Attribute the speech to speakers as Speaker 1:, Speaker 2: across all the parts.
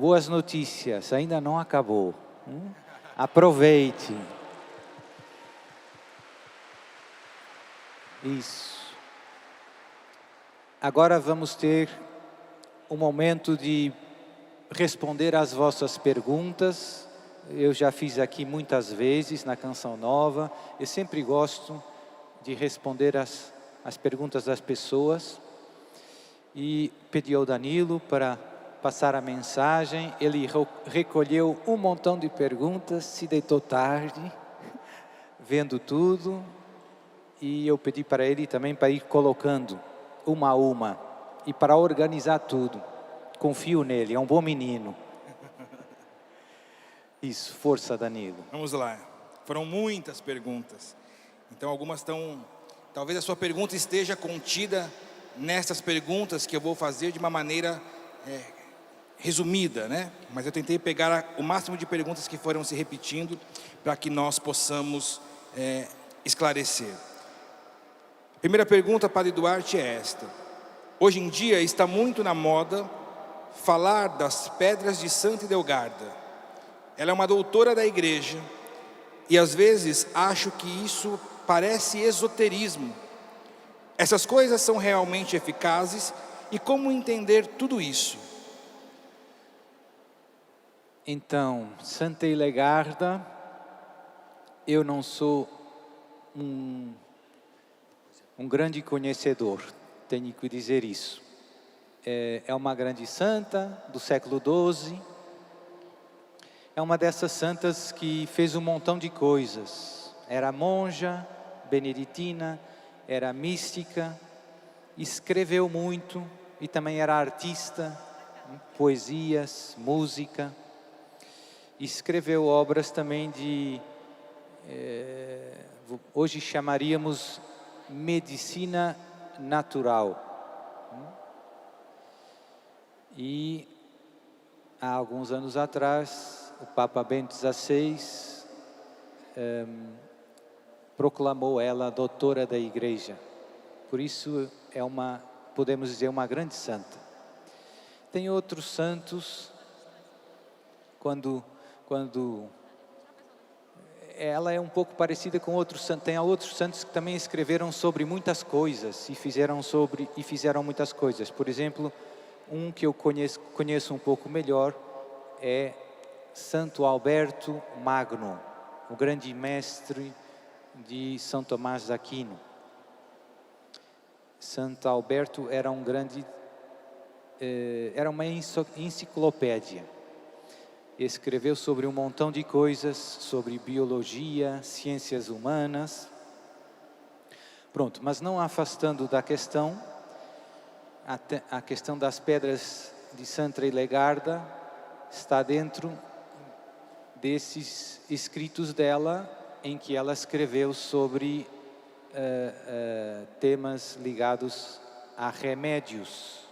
Speaker 1: boas notícias, ainda não acabou. Aproveite. Isso. Agora vamos ter um momento de responder às vossas perguntas. Eu já fiz aqui muitas vezes na Canção Nova. Eu sempre gosto de responder as perguntas das pessoas. E pedi ao Danilo para passar a mensagem. Ele recolheu um montão de perguntas, se deitou tarde, vendo tudo. E eu pedi para ele também para ir colocando uma a uma e para organizar tudo. Confio nele, é um bom menino. Isso, força, Danilo.
Speaker 2: Vamos lá. Foram muitas perguntas. Então algumas estão... Talvez a sua pergunta esteja contida nessas perguntas que eu vou fazer de uma maneira resumida, né? Mas eu tentei pegar o máximo de perguntas que foram se repetindo para que nós possamos esclarecer. A primeira pergunta, Padre Duarte, é esta. Hoje em dia está muito na moda falar das pedras de Santa Idelgarda. Ela é uma doutora da igreja e às vezes acho que isso parece esoterismo. Essas coisas são realmente eficazes e como entender tudo isso?
Speaker 1: Então, Santa Idelgarda, eu não sou um grande conhecedor, tenho que dizer isso. É uma grande santa do século XII. É uma dessas santas que fez um montão de coisas. Era monja, beneditina, era mística, escreveu muito e também era artista, poesias, música. Escreveu obras também de, hoje chamaríamos medicina natural. E há alguns anos atrás, o Papa Bento XVI proclamou ela doutora da Igreja. Por isso é podemos dizer, uma grande santa. Tem outros santos, quando ela é um pouco parecida com outros santos. Tem outros santos que também escreveram sobre muitas coisas e fizeram muitas coisas. Por exemplo, um que eu conheço um pouco melhor é Santo Alberto Magno, o grande mestre de São Tomás de Aquino. Santo Alberto era era uma enciclopédia. Escreveu sobre um montão de coisas, sobre biologia, ciências humanas. Pronto, mas não afastando da questão, a questão das pedras de Santa Idelgarda está dentro desses escritos dela, em que ela escreveu sobre temas ligados a remédios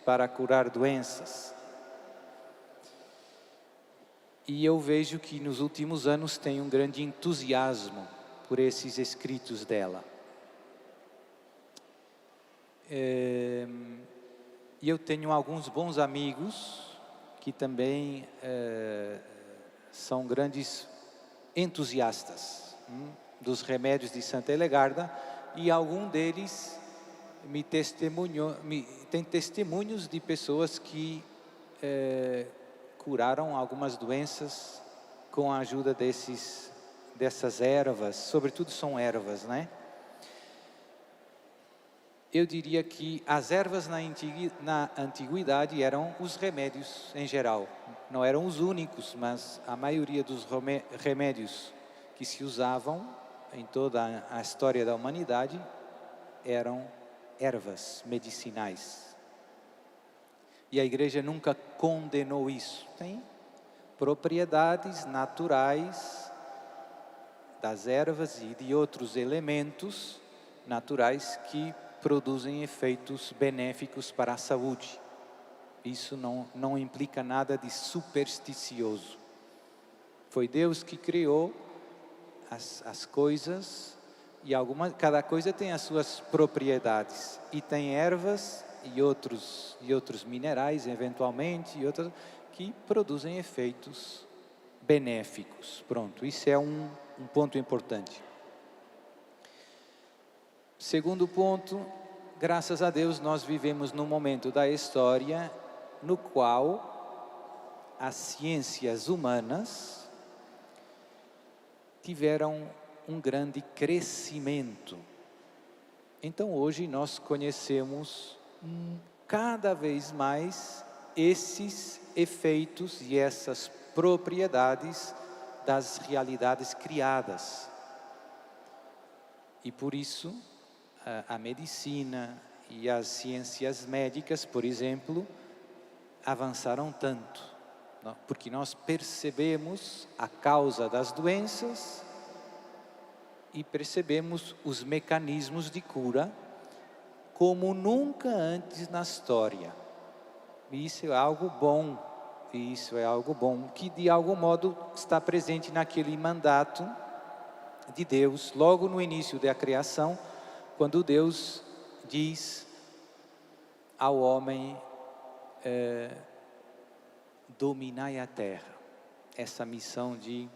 Speaker 1: para curar doenças. E eu vejo que nos últimos anos tem um grande entusiasmo por esses escritos dela. E eu tenho alguns bons amigos que também são grandes entusiastas dos remédios de Santa Idelgarda, e algum deles tem testemunhos de pessoas que curaram algumas doenças com a ajuda dessas ervas, sobretudo são ervas, né? Eu diria que as ervas na antiguidade eram os remédios em geral. Não eram os únicos, mas a maioria dos remédios que se usavam em toda a história da humanidade eram ervas medicinais. E a Igreja nunca condenou isso. Tem propriedades naturais das ervas e de outros elementos naturais que produzem efeitos benéficos para a saúde. Isso não implica nada de supersticioso. Foi Deus que criou as coisas, e cada coisa tem as suas propriedades. E tem ervas e outros minerais, eventualmente, que produzem efeitos benéficos. Pronto, isso é um ponto importante. Segundo ponto, graças a Deus nós vivemos num momento da história no qual as ciências humanas tiveram um grande crescimento. Então hoje nós conhecemos cada vez mais esses efeitos e essas propriedades das realidades criadas. E por isso a medicina e as ciências médicas, por exemplo, avançaram tanto, porque nós percebemos a causa das doenças e percebemos os mecanismos de cura como nunca antes na história. E isso é algo bom, que de algum modo está presente naquele mandato de Deus, logo no início da criação, quando Deus diz ao homem, dominai a terra. Essa missão de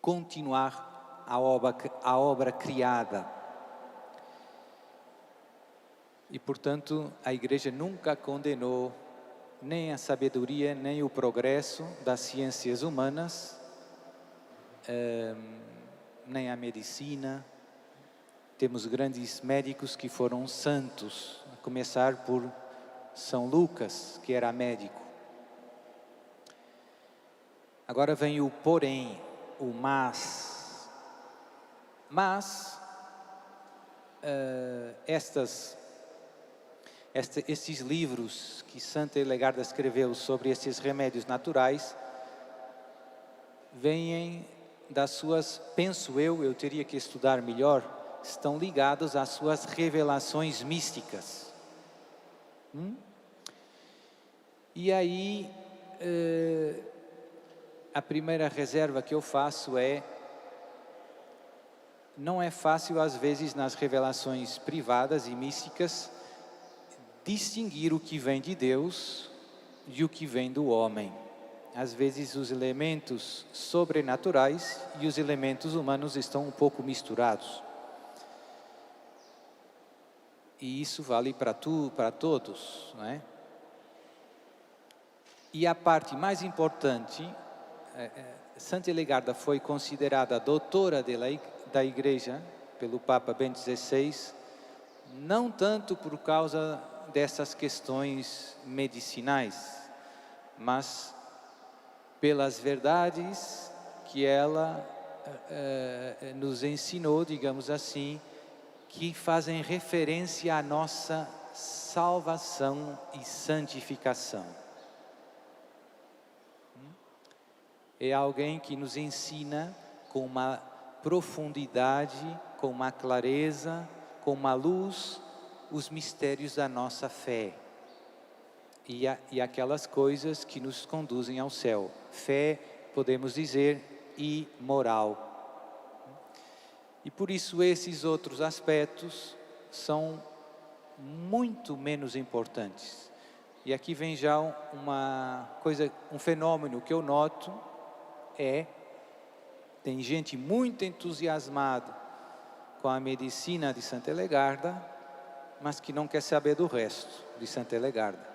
Speaker 1: continuar a obra criada. E, portanto, a igreja nunca condenou nem a sabedoria, nem o progresso das ciências humanas, nem a medicina. Temos grandes médicos que foram santos, a começar por São Lucas, que era médico. Agora vem o porém, o mas. Mas, esses livros que Santa Helegarda escreveu sobre esses remédios naturais, vêm das suas, penso eu teria que estudar melhor, estão ligados às suas revelações místicas. E aí, a primeira reserva que eu faço não é fácil às vezes nas revelações privadas e místicas distinguir o que vem de Deus e o que vem do homem. Às vezes os elementos sobrenaturais e os elementos humanos estão um pouco misturados. E isso vale para todos, não é? E a parte mais importante, Santa Helegarda foi considerada a doutora da Igreja pelo Papa Bento XVI, não tanto por causa dessas questões medicinais, mas pelas verdades que ela nos ensinou, digamos assim, que fazem referência à nossa salvação e santificação. É alguém que nos ensina com uma profundidade, com uma clareza, com uma luz, os mistérios da nossa fé e aquelas coisas que nos conduzem ao céu. Fé, podemos dizer, e moral. E por isso esses outros aspectos são muito menos importantes. E aqui vem já um fenômeno que eu noto, tem gente muito entusiasmada com a medicina de Santa Helegarda, mas que não quer saber do resto de Santa Helegarda.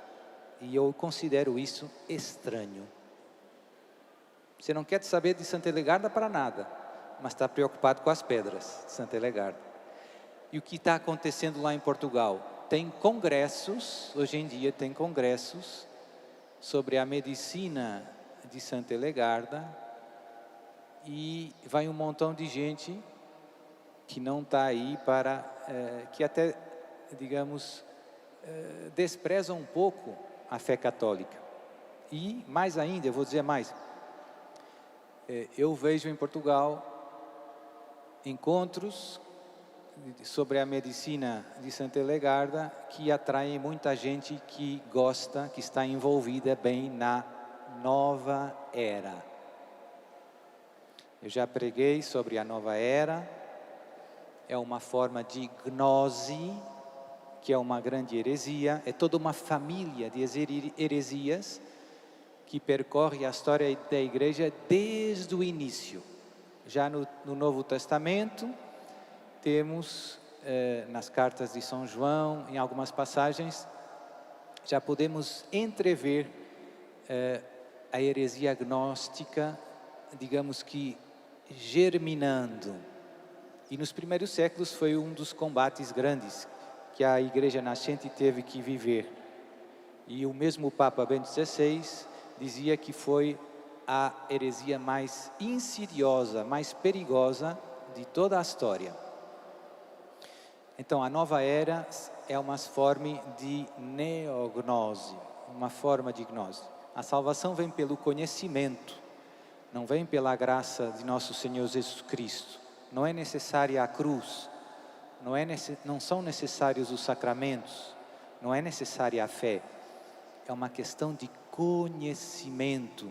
Speaker 1: E eu considero isso estranho. Você não quer saber de Santa Helegarda para nada, mas está preocupado com as pedras de Santa Helegarda. E o que está acontecendo lá em Portugal? Tem congressos, hoje em dia tem congressos sobre a medicina de Santa Helegarda, e vai um montão de gente que não está aí que até, digamos, despreza um pouco a fé católica. E mais ainda, eu vou dizer mais, eu vejo em Portugal encontros sobre a medicina de Santa Helegarda que atraem muita gente que gosta, que está envolvida bem na nova era. Eu já preguei sobre a nova era, é uma forma de gnose que é uma grande heresia, é toda uma família de heresias que percorre a história da igreja desde o início. Já no Novo Testamento, temos, nas cartas de São João, em algumas passagens, já podemos entrever a heresia gnóstica, digamos que germinando. E nos primeiros séculos foi um dos combates grandes que a igreja nascente teve que viver. E o mesmo Papa Bento XVI dizia que foi a heresia mais insidiosa, mais perigosa de toda a história. Então, a nova era é uma forma de neognose, uma forma de gnose. A salvação vem pelo conhecimento, não vem pela graça de nosso Senhor Jesus Cristo. Não é necessária a cruz, não são necessários os sacramentos, não é necessária a fé. É uma questão de conhecimento,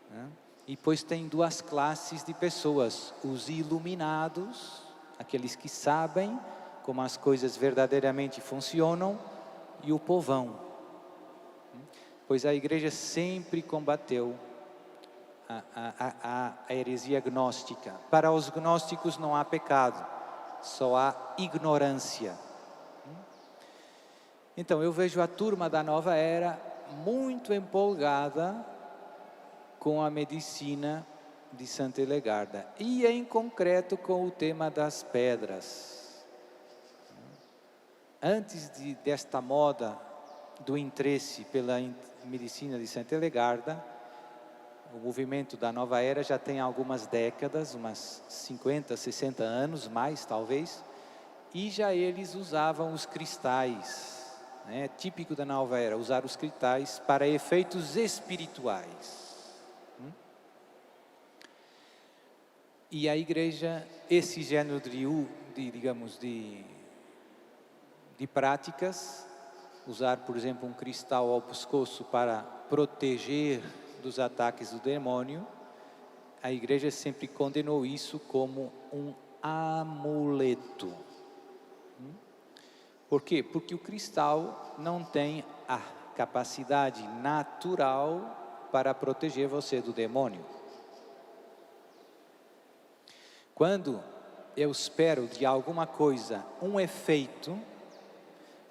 Speaker 1: né? E depois tem duas classes de pessoas: os iluminados, aqueles que sabem como as coisas verdadeiramente funcionam, e o povão. Pois a igreja sempre combateu a heresia gnóstica. Para os gnósticos não há pecado, só há ignorância. Então eu vejo a turma da nova era muito empolgada com a medicina de Santa Hillegarda, e em concreto com o tema das pedras. Antes desta moda do interesse pela medicina de Santa Hillegarda, o movimento da nova era já tem algumas décadas, umas 50, 60 anos, mais talvez, e já eles usavam os cristais. É típico da nova era usar os cristais para efeitos espirituais. E a igreja, esse gênero de práticas, usar, por exemplo, um cristal ao pescoço para proteger dos ataques do demônio, a igreja sempre condenou isso como um amuleto. Por quê? Porque o cristal não tem a capacidade natural para proteger você do demônio. Quando eu espero de alguma coisa um efeito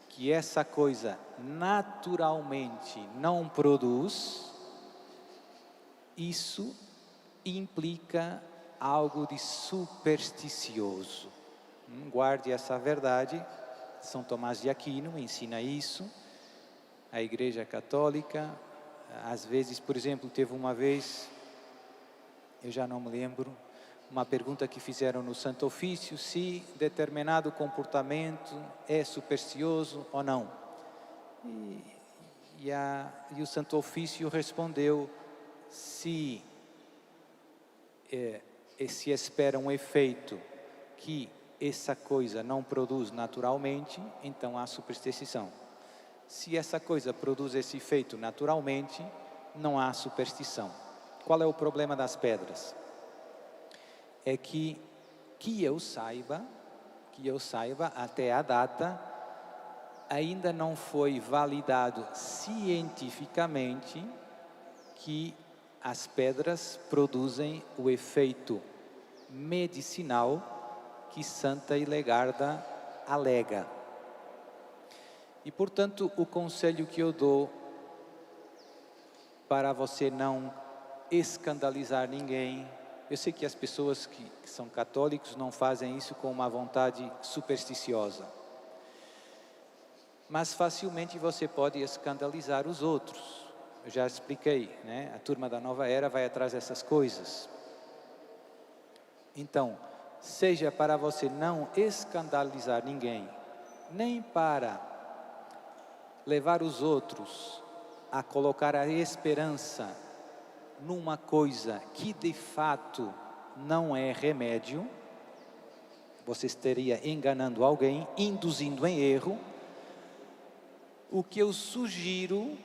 Speaker 1: que essa coisa naturalmente não produz, isso implica algo de supersticioso. Guarde essa verdade. São Tomás de Aquino ensina isso. A Igreja Católica, às vezes, por exemplo, teve uma vez, eu já não me lembro, uma pergunta que fizeram no Santo Ofício, se determinado comportamento é supersticioso ou não. E o Santo Ofício respondeu, se espera um efeito que essa coisa não produz naturalmente, então há superstição. Se essa coisa produz esse efeito naturalmente, não há superstição. Qual é o problema das pedras? É que eu saiba, até a data, ainda não foi validado cientificamente que as pedras produzem o efeito medicinal que Santa Hillegarda alega. E, portanto, o conselho que eu dou para você não escandalizar ninguém, eu sei que as pessoas que são católicos não fazem isso com uma vontade supersticiosa, mas facilmente você pode escandalizar os outros. Eu já expliquei, né? A turma da nova era vai atrás dessas coisas. Então, seja para você não escandalizar ninguém, nem para levar os outros a colocar a esperança numa coisa que de fato não é remédio, você estaria enganando alguém, induzindo em erro. O que eu sugiro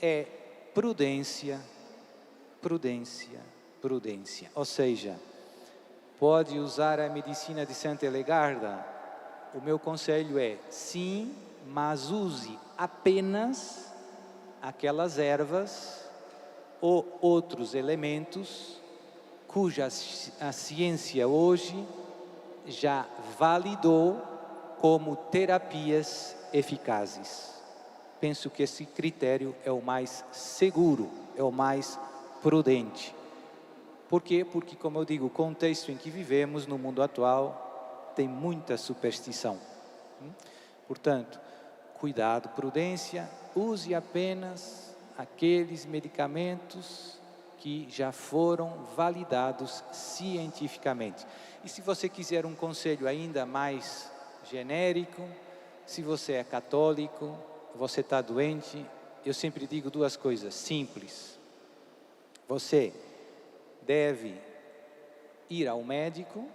Speaker 1: é prudência, prudência, prudência. Ou seja, pode usar a medicina de Santa Hillegarda? O meu conselho é sim, mas use apenas aquelas ervas ou outros elementos cuja a ciência hoje já validou como terapias eficazes. Penso que esse critério é o mais seguro, é o mais prudente. Por quê? Porque, como eu digo, o contexto em que vivemos no mundo atual tem muita superstição. Portanto, cuidado, prudência, use apenas aqueles medicamentos que já foram validados cientificamente. E se você quiser um conselho ainda mais genérico, se você é católico, você está doente, eu sempre digo duas coisas simples. Você deve ir ao médico,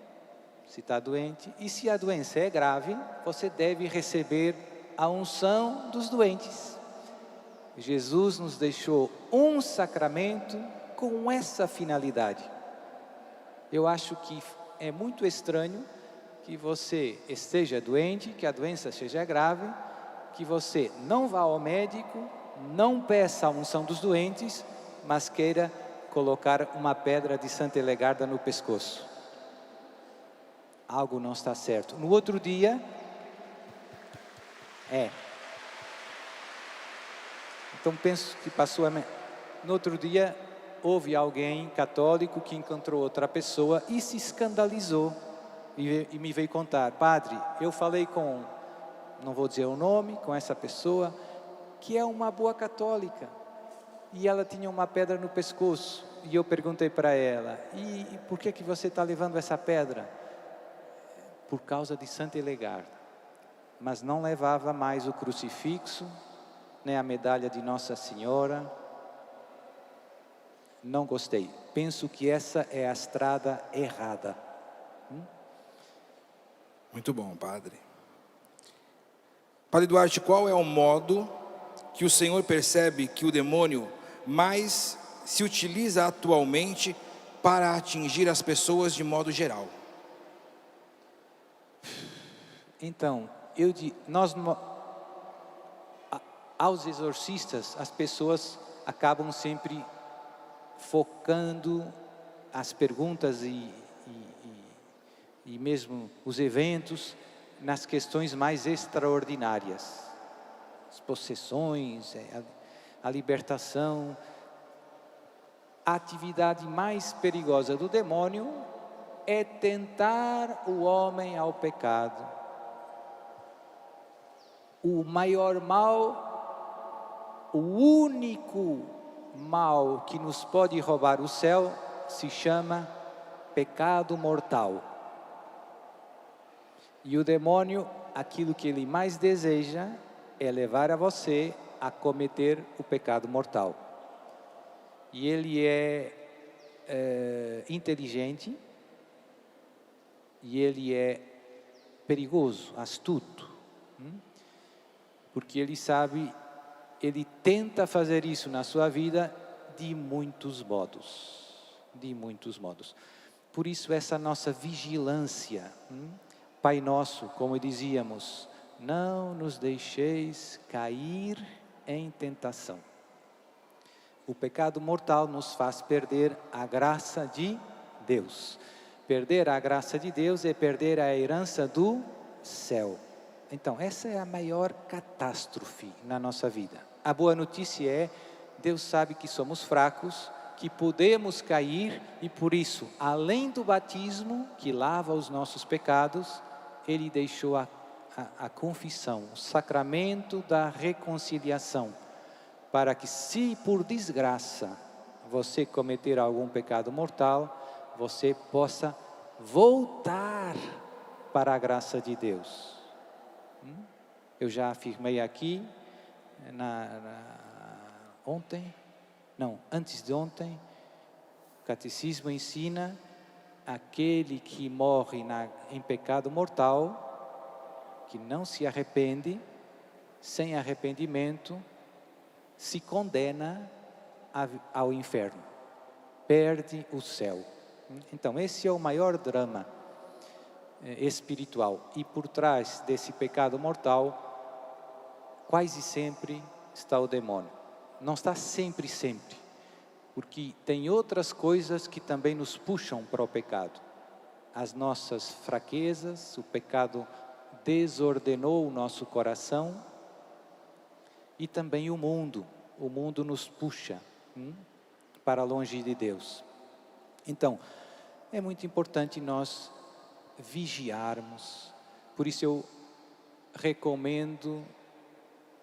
Speaker 1: se está doente, e se a doença é grave, você deve receber a unção dos doentes. Jesus nos deixou um sacramento com essa finalidade. Eu acho que é muito estranho que você esteja doente, que a doença seja grave, que você não vá ao médico, não peça a unção dos doentes, mas queira colocar uma pedra de Santa Elegarda no pescoço. Algo não está certo. No outro dia, então penso que passou no outro dia, houve alguém católico que encontrou outra pessoa e se escandalizou e me veio contar: padre, eu falei com, não vou dizer o nome, com essa pessoa, que é uma boa católica, e ela tinha uma pedra no pescoço, e eu perguntei para ela: e por que você está levando essa pedra? Por causa de Santa Elegarda. Mas não levava mais o crucifixo, nem a medalha de Nossa Senhora. Não gostei. Penso que essa é a estrada errada.
Speaker 2: Muito bom, padre. Padre Duarte, qual é o modo que o Senhor percebe que o demônio mais se utiliza atualmente para atingir as pessoas de modo geral?
Speaker 1: Então, aos exorcistas, as pessoas acabam sempre focando as perguntas e mesmo os eventos nas questões mais extraordinárias. As possessões, a libertação. A atividade mais perigosa do demônio é tentar o homem ao pecado. O maior mal, o único mal que nos pode roubar o céu se chama pecado mortal. E o demônio, aquilo que ele mais deseja é levar a você a cometer o pecado mortal. E ele é inteligente, e ele é perigoso, astuto, porque ele sabe, ele tenta fazer isso na sua vida de muitos modos, Por isso essa nossa vigilância. Pai nosso, como dizíamos, não nos deixeis cair em tentação. O pecado mortal nos faz perder a graça de Deus. Perder a graça de Deus é perder a herança do céu. Então, essa é a maior catástrofe na nossa vida. A boa notícia é, Deus sabe que somos fracos, que podemos cair, e por isso, além do batismo, que lava os nossos pecados, Ele deixou a confissão, o sacramento da reconciliação, para que, se por desgraça você cometer algum pecado mortal, você possa voltar para a graça de Deus. Eu já afirmei aqui, antes de ontem, o Catecismo ensina: aquele que morre em pecado mortal, que não se arrepende, sem arrependimento, se condena ao inferno, perde o céu. Então, esse é o maior drama espiritual. E por trás desse pecado mortal quase sempre está o demônio. Não está sempre, porque tem outras coisas que também nos puxam para o pecado. As nossas fraquezas, o pecado desordenou o nosso coração, e também o mundo nos puxa para longe de Deus. Então, é muito importante nós vigiarmos. Por isso eu recomendo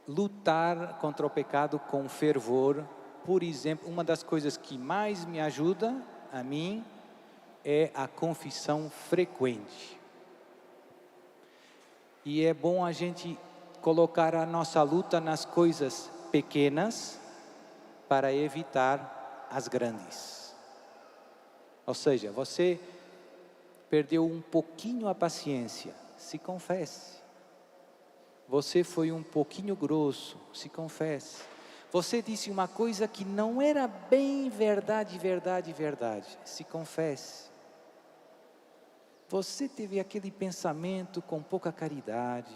Speaker 1: lutar contra o pecado com fervor. Por exemplo, uma das coisas que mais me ajuda a mim é a confissão frequente. E é bom a gente colocar a nossa luta nas coisas pequenas para evitar as grandes. Ou seja, você perdeu um pouquinho a paciência, se confesse. Você foi um pouquinho grosso, se confesse. Você disse uma coisa que não era bem verdade, se confesse. Você teve aquele pensamento com pouca caridade,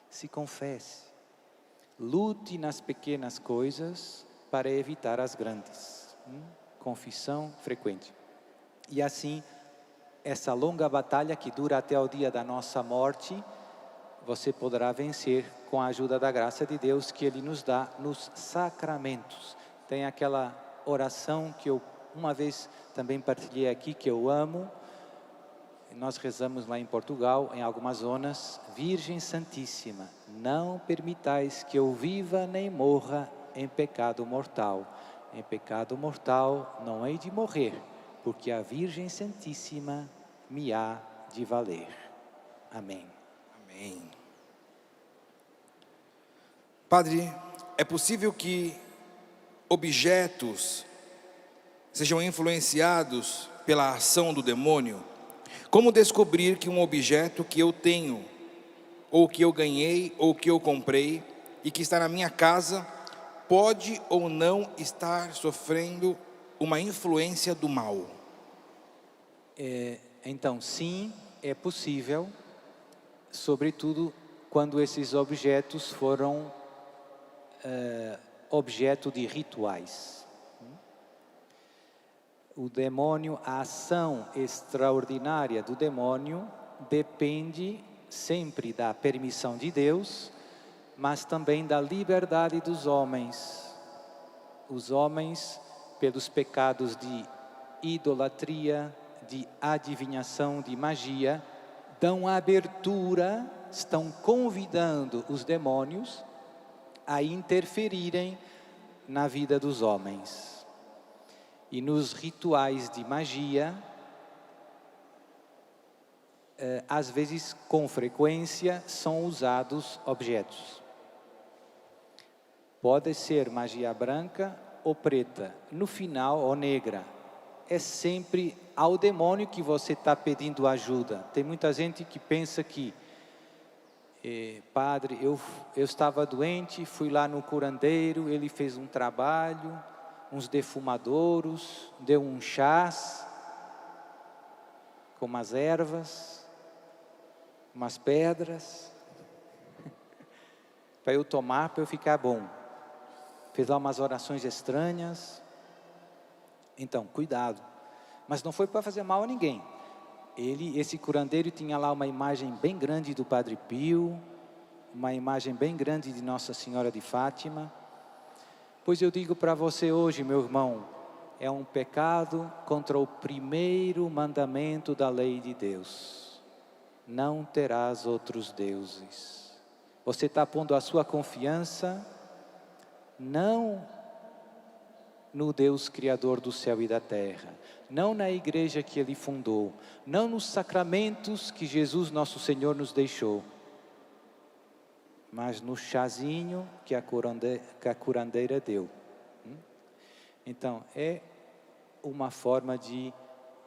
Speaker 1: se confesse. Lute nas pequenas coisas para evitar as grandes. Confissão frequente. E assim, essa longa batalha que dura até o dia da nossa morte, você poderá vencer com a ajuda da graça de Deus que Ele nos dá nos sacramentos. Tem aquela oração que eu uma vez também partilhei aqui, que eu amo. Nós rezamos lá em Portugal, em algumas zonas: Virgem Santíssima, não permitais que eu viva nem morra em pecado mortal. Em pecado mortal não hei de morrer, porque a Virgem Santíssima me há de valer. Amém.
Speaker 2: Amém. Padre, é possível que objetos sejam influenciados pela ação do demônio? Como descobrir que um objeto que eu tenho, ou que eu ganhei, ou que eu comprei, e que está na minha casa, pode ou não estar sofrendo uma influência do mal?
Speaker 1: Então, sim, é possível, sobretudo quando esses objetos foram objeto de rituais. O demônio, a ação extraordinária do demônio depende sempre da permissão de Deus, mas também da liberdade dos homens. Os homens, pelos pecados de idolatria, de adivinhação, de magia, dão abertura, estão convidando os demônios a interferirem na vida dos homens. E nos rituais de magia, às vezes, com frequência, são usados objetos. Pode ser magia branca ou preta, no final, ou negra. É sempre ao demônio que você está pedindo ajuda. Tem muita gente que pensa que, padre, eu estava doente, fui lá no curandeiro, ele fez um trabalho, uns defumadouros, deu um chás com umas ervas, umas pedras, para eu tomar, para eu ficar bom. Fez lá umas orações estranhas. Então, cuidado. Mas não foi para fazer mal a ninguém. Esse curandeiro tinha lá uma imagem bem grande do Padre Pio, uma imagem bem grande de Nossa Senhora de Fátima. Pois eu digo para você hoje, meu irmão, é um pecado contra o primeiro mandamento da lei de Deus. Não terás outros deuses. Você está pondo a sua confiança não no Deus Criador do céu e da terra, não na igreja que Ele fundou, não nos sacramentos que Jesus nosso Senhor nos deixou, mas no chazinho que a curandeira deu. Então, é uma forma de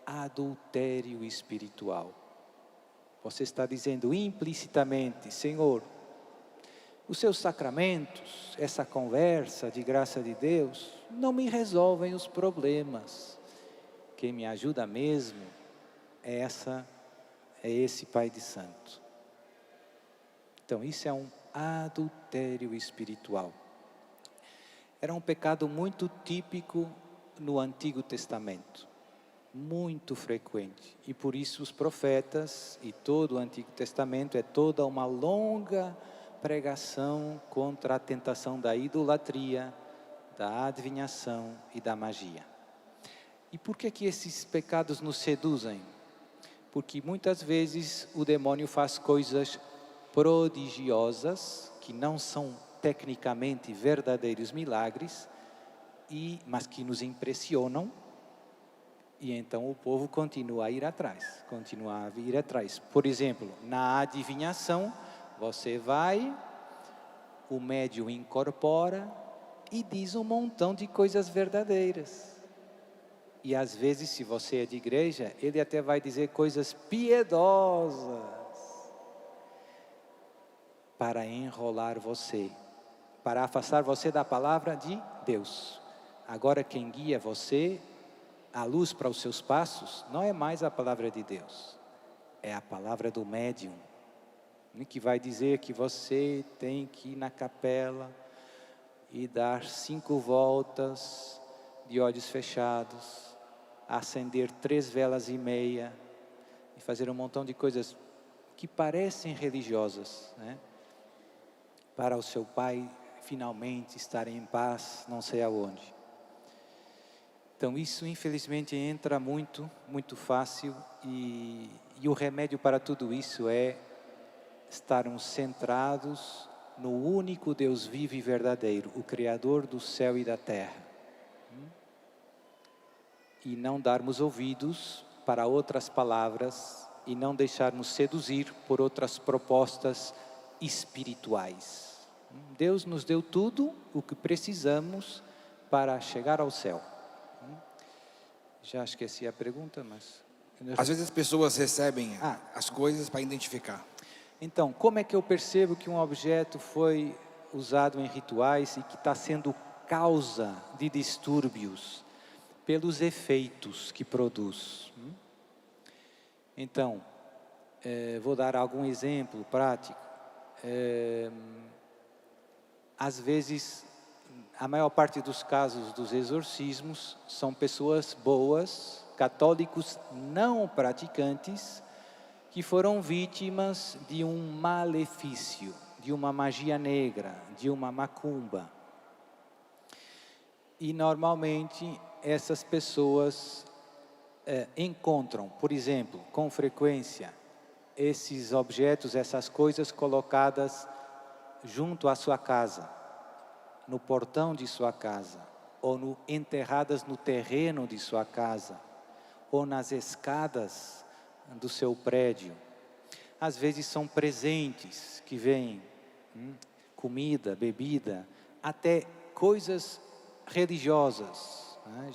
Speaker 1: adultério espiritual. Você está dizendo implicitamente: Senhor, os seus sacramentos, essa conversa de graça de Deus, não me resolvem os problemas. Quem me ajuda mesmo é esse Pai de Santo. Então, isso é um adultério adultério espiritual. Era um pecado muito típico no Antigo Testamento, muito frequente. E por isso os profetas e todo o Antigo Testamento é toda uma longa pregação contra a tentação da idolatria, da adivinhação e da magia. E por que esses pecados nos seduzem? Porque muitas vezes o demônio faz coisas prodigiosas, que não são tecnicamente verdadeiros milagres, mas que nos impressionam, e então o povo continua a ir atrás, Por exemplo, na adivinhação, você vai, o médium incorpora e diz um montão de coisas verdadeiras. E às vezes, se você é de igreja, ele até vai dizer coisas piedosas para enrolar você, para afastar você da palavra de Deus. Agora quem guia você, a luz para os seus passos, não é mais a palavra de Deus, é a palavra do médium, que vai dizer que você tem que ir na capela e dar 5 voltas de olhos fechados, acender 3 velas e meia e fazer um montão de coisas que parecem religiosas, né? Para o seu pai finalmente estar em paz, não sei aonde. Então isso infelizmente entra muito fácil e o remédio para tudo isso é estarmos centrados no único Deus vivo e verdadeiro, o Criador do céu e da terra. E não darmos ouvidos para outras palavras e não deixarmos seduzir por outras propostas espirituais. Deus nos deu tudo o que precisamos para chegar ao céu. Já esqueci a pergunta, mas...
Speaker 2: Às vezes as pessoas recebem as coisas para identificar.
Speaker 1: Então, como é que eu percebo que um objeto foi usado em rituais e que está sendo causa de distúrbios? Pelos efeitos que produz. Então, vou dar algum exemplo prático. Às vezes, a maior parte dos casos dos exorcismos são pessoas boas, católicos não praticantes, que foram vítimas de um malefício, de uma magia negra, de uma macumba. E normalmente essas pessoas encontram, por exemplo, com frequência, esses objetos, essas coisas colocadas junto à sua casa, no portão de sua casa, ou enterradas no terreno de sua casa, ou nas escadas do seu prédio. Às vezes são presentes que vêm, comida, bebida, até coisas religiosas. Né?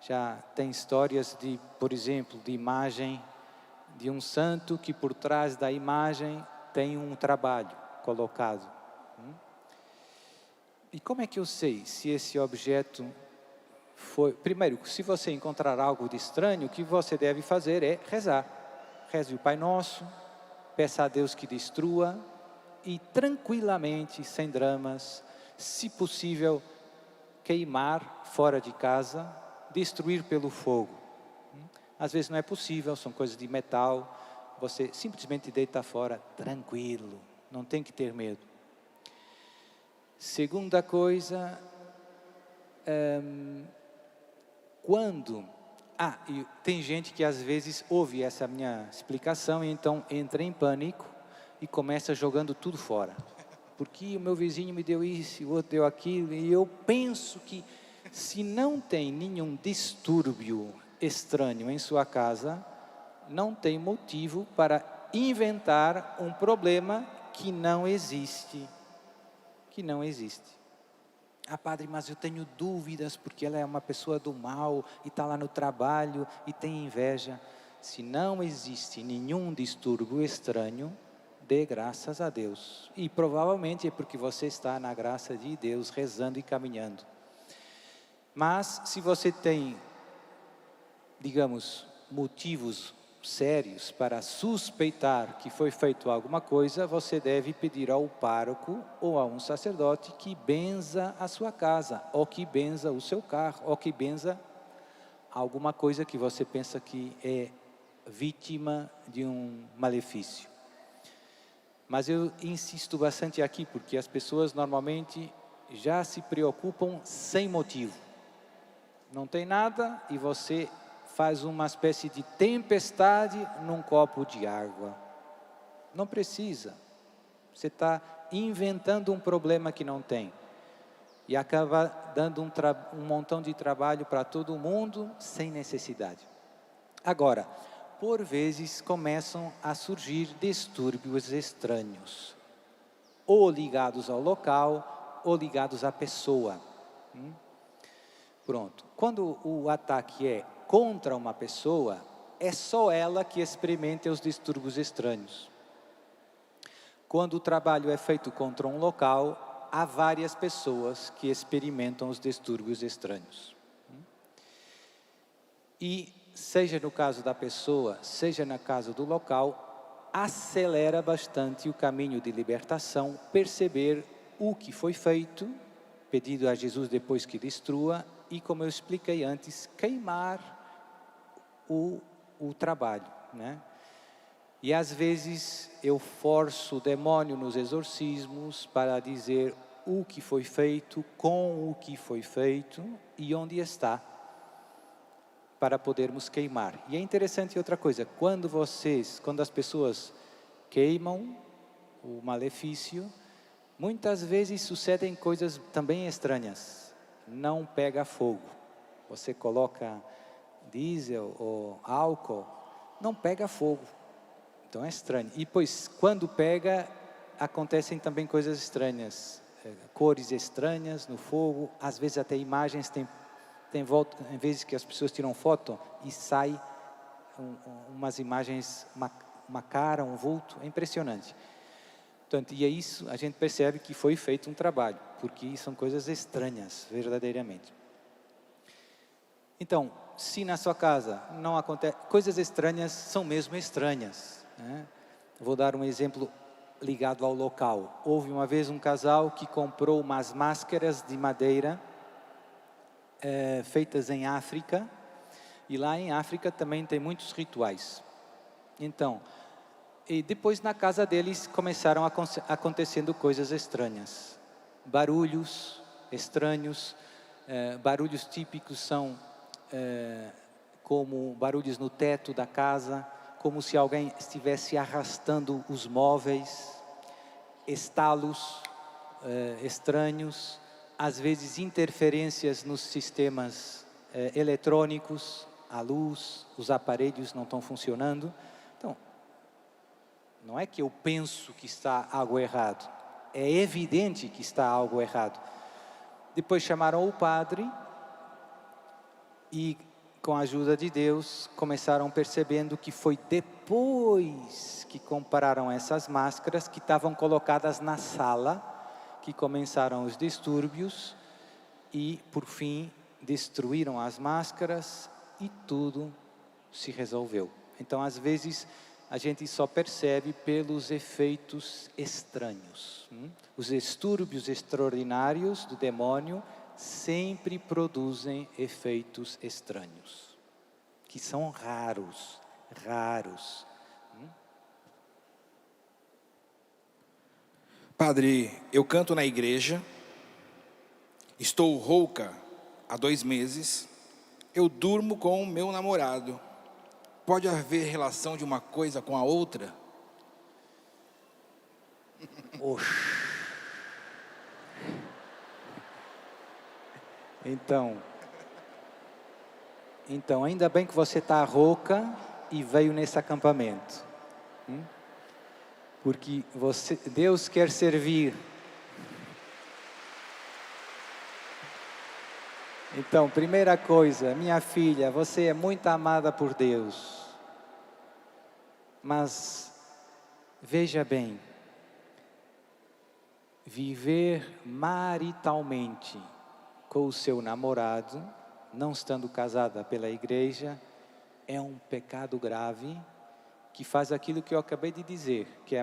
Speaker 1: Já tem histórias de, por exemplo, de imagem de um santo que por trás da imagem tem um trabalho colocado. E como é que eu sei se esse objeto foi... Primeiro, se você encontrar algo de estranho, o que você deve fazer é rezar. Reze o Pai Nosso, peça a Deus que destrua e tranquilamente, sem dramas, se possível, queimar fora de casa, destruir pelo fogo. Às vezes não é possível, são coisas de metal, você simplesmente deita fora, tranquilo, não tem que ter medo. Segunda coisa, e tem gente que às vezes ouve essa minha explicação e então entra em pânico e começa jogando tudo fora. Porque o meu vizinho me deu isso, o outro deu aquilo, e eu penso que se não tem nenhum distúrbio estranho em sua casa, não tem motivo para inventar um problema que não existe. Padre, mas eu tenho dúvidas porque ela é uma pessoa do mal e está lá no trabalho e tem inveja. Se não existe nenhum distúrbio estranho, dê graças a Deus. E provavelmente é porque você está na graça de Deus, rezando e caminhando. Mas se você tem, digamos, motivos sérios para suspeitar que foi feito alguma coisa, você deve pedir ao pároco ou a um sacerdote que benza a sua casa, ou que benza o seu carro, ou que benza alguma coisa que você pensa que é vítima de um malefício. Mas eu insisto bastante aqui, porque as pessoas normalmente já se preocupam sem motivo. Não tem nada e você faz uma espécie de tempestade num copo de água. Não precisa. Você está inventando um problema que não tem. E acaba dando um montão de trabalho para todo mundo sem necessidade. Agora, por vezes começam a surgir distúrbios estranhos. Ou ligados ao local, ou ligados à pessoa. Pronto. Quando o ataque é contra uma pessoa, é só ela que experimenta os distúrbios estranhos. Quando o trabalho é feito contra um local, há várias pessoas que experimentam os distúrbios estranhos. E, seja no caso da pessoa, seja no caso do local, acelera bastante o caminho de libertação, perceber o que foi feito, pedido a Jesus depois que destrua, e, como eu expliquei antes, queimar o trabalho, né? E às vezes eu forço o demônio nos exorcismos para dizer o que foi feito, com o que foi feito e onde está, para podermos queimar. E é interessante outra coisa, quando as pessoas queimam o malefício, muitas vezes sucedem coisas também estranhas. Não pega fogo. Você coloca diesel ou álcool, não pega fogo. Então é estranho. E pois, quando pega, acontecem também coisas estranhas. Cores estranhas no fogo, às vezes até imagens tem volta, em vezes que as pessoas tiram foto e sai umas imagens, uma cara, um vulto, é impressionante. Portanto, e é isso, a gente percebe que foi feito um trabalho, porque são coisas estranhas, verdadeiramente. Então, se na sua casa não acontece, coisas estranhas são mesmo estranhas, né? Vou dar um exemplo ligado ao local. Houve uma vez um casal que comprou umas máscaras de madeira feitas em África, e lá em África também tem muitos rituais. Então, e depois na casa deles começaram acontecendo coisas estranhas. Barulhos estranhos, barulhos típicos são como barulhos no teto da casa, como se alguém estivesse arrastando os móveis, estalos estranhos, às vezes interferências nos sistemas eletrônicos, a luz, os aparelhos não estão funcionando. Então, não é que eu penso que está algo errado, é evidente que está algo errado. Depois chamaram o padre e, com a ajuda de Deus, começaram percebendo que foi depois que compraram essas máscaras que estavam colocadas na sala, que começaram os distúrbios e, por fim, destruíram as máscaras e tudo se resolveu. Então, às vezes, a gente só percebe pelos efeitos estranhos. Os distúrbios extraordinários do demônio sempre produzem efeitos estranhos, que são raros.
Speaker 2: Padre, eu canto na igreja, estou rouca há 2 meses, eu durmo com o meu namorado. Pode haver relação de uma coisa com a outra?
Speaker 1: Oxi. Então, ainda bem que você está rouca e veio nesse acampamento. Porque Deus quer servir. Então, primeira coisa, minha filha, você é muito amada por Deus. Mas, veja bem, viver maritalmente com o seu namorado, não estando casada pela igreja, é um pecado grave que faz aquilo que eu acabei de dizer, que é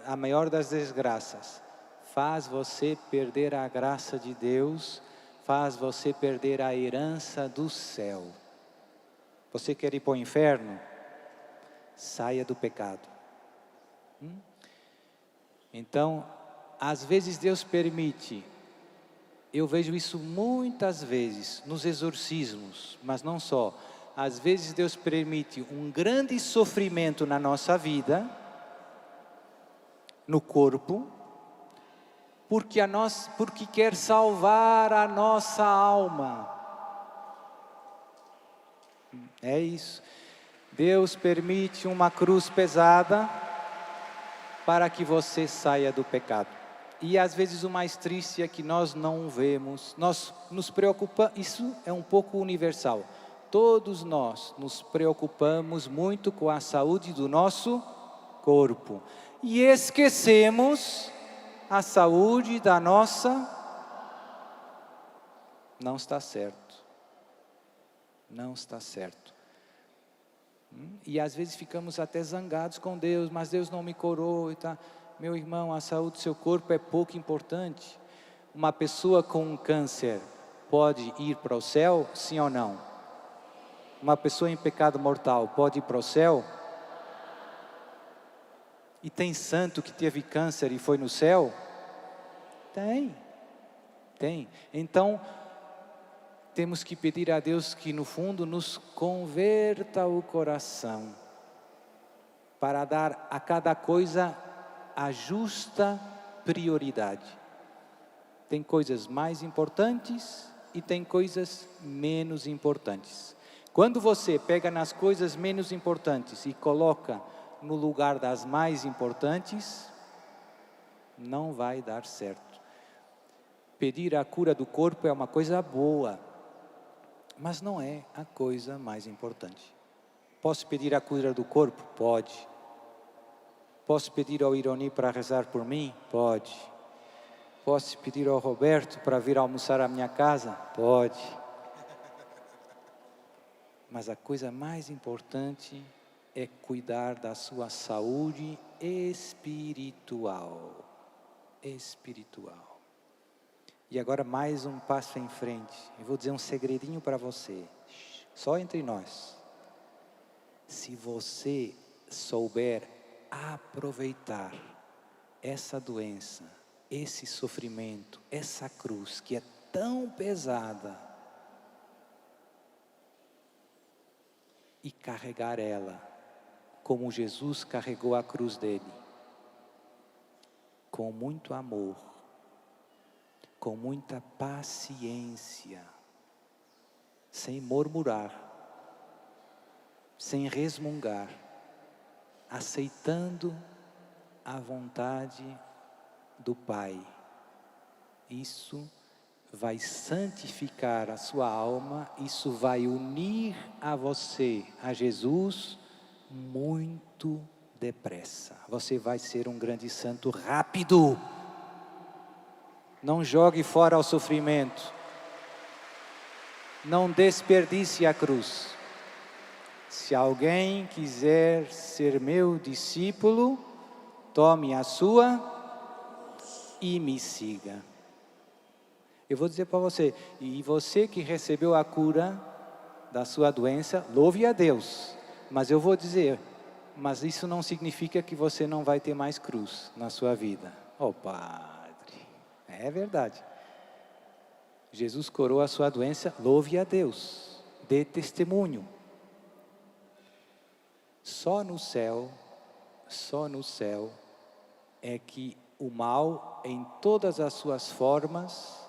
Speaker 1: a maior das desgraças. Faz você perder a graça de Deus, faz você perder a herança do céu. Você quer ir para o inferno? Saia do pecado. Então, às vezes Deus permite, eu vejo isso muitas vezes nos exorcismos, mas não só. Às vezes Deus permite um grande sofrimento na nossa vida, no corpo, porque quer salvar a nossa alma. É isso. Deus permite uma cruz pesada para que você saia do pecado. E às vezes o mais triste é que nós não vemos, nós nos preocupamos, isso é um pouco universal. Todos nós nos preocupamos muito com a saúde do nosso corpo. E esquecemos a saúde da nossa... Não está certo. Não está certo. E às vezes ficamos até zangados com Deus, mas Deus não me curou e tá. Meu irmão, a saúde do seu corpo é pouco importante. Uma pessoa com um câncer pode ir para o céu, sim ou não? Uma pessoa em pecado mortal pode ir para o céu? E tem santo que teve câncer e foi no céu? Tem. Então, temos que pedir a Deus que no fundo nos converta o coração, para dar a cada coisa a justa prioridade. Tem coisas mais importantes e tem coisas menos importantes. Quando você pega nas coisas menos importantes e coloca no lugar das mais importantes, não vai dar certo. Pedir a cura do corpo é uma coisa boa, mas não é a coisa mais importante. Posso pedir a cura do corpo? Pode. Posso pedir ao Ironi para rezar por mim? Pode. Posso pedir ao Roberto para vir almoçar à minha casa? Pode. Mas a coisa mais importante é cuidar da sua saúde espiritual. Espiritual. E agora mais um passo em frente. Eu vou dizer um segredinho para você. Só entre nós. Se você souber aproveitar essa doença, esse sofrimento, essa cruz que é tão pesada, e carregar ela, como Jesus carregou a cruz dele, com muito amor, com muita paciência, sem murmurar, sem resmungar, aceitando a vontade do Pai. Isso vai santificar a sua alma, isso vai unir a você, a Jesus, muito depressa. Você vai ser um grande santo rápido. Não jogue fora o sofrimento. Não desperdice a cruz. Se alguém quiser ser meu discípulo, tome a sua e me siga. Eu vou dizer para você, e você que recebeu a cura da sua doença, louve a Deus. Mas eu vou dizer, mas isso não significa que você não vai ter mais cruz na sua vida. Oh, Padre, é verdade. Jesus curou a sua doença, louve a Deus, dê testemunho. Só no céu é que o mal, em todas as suas formas,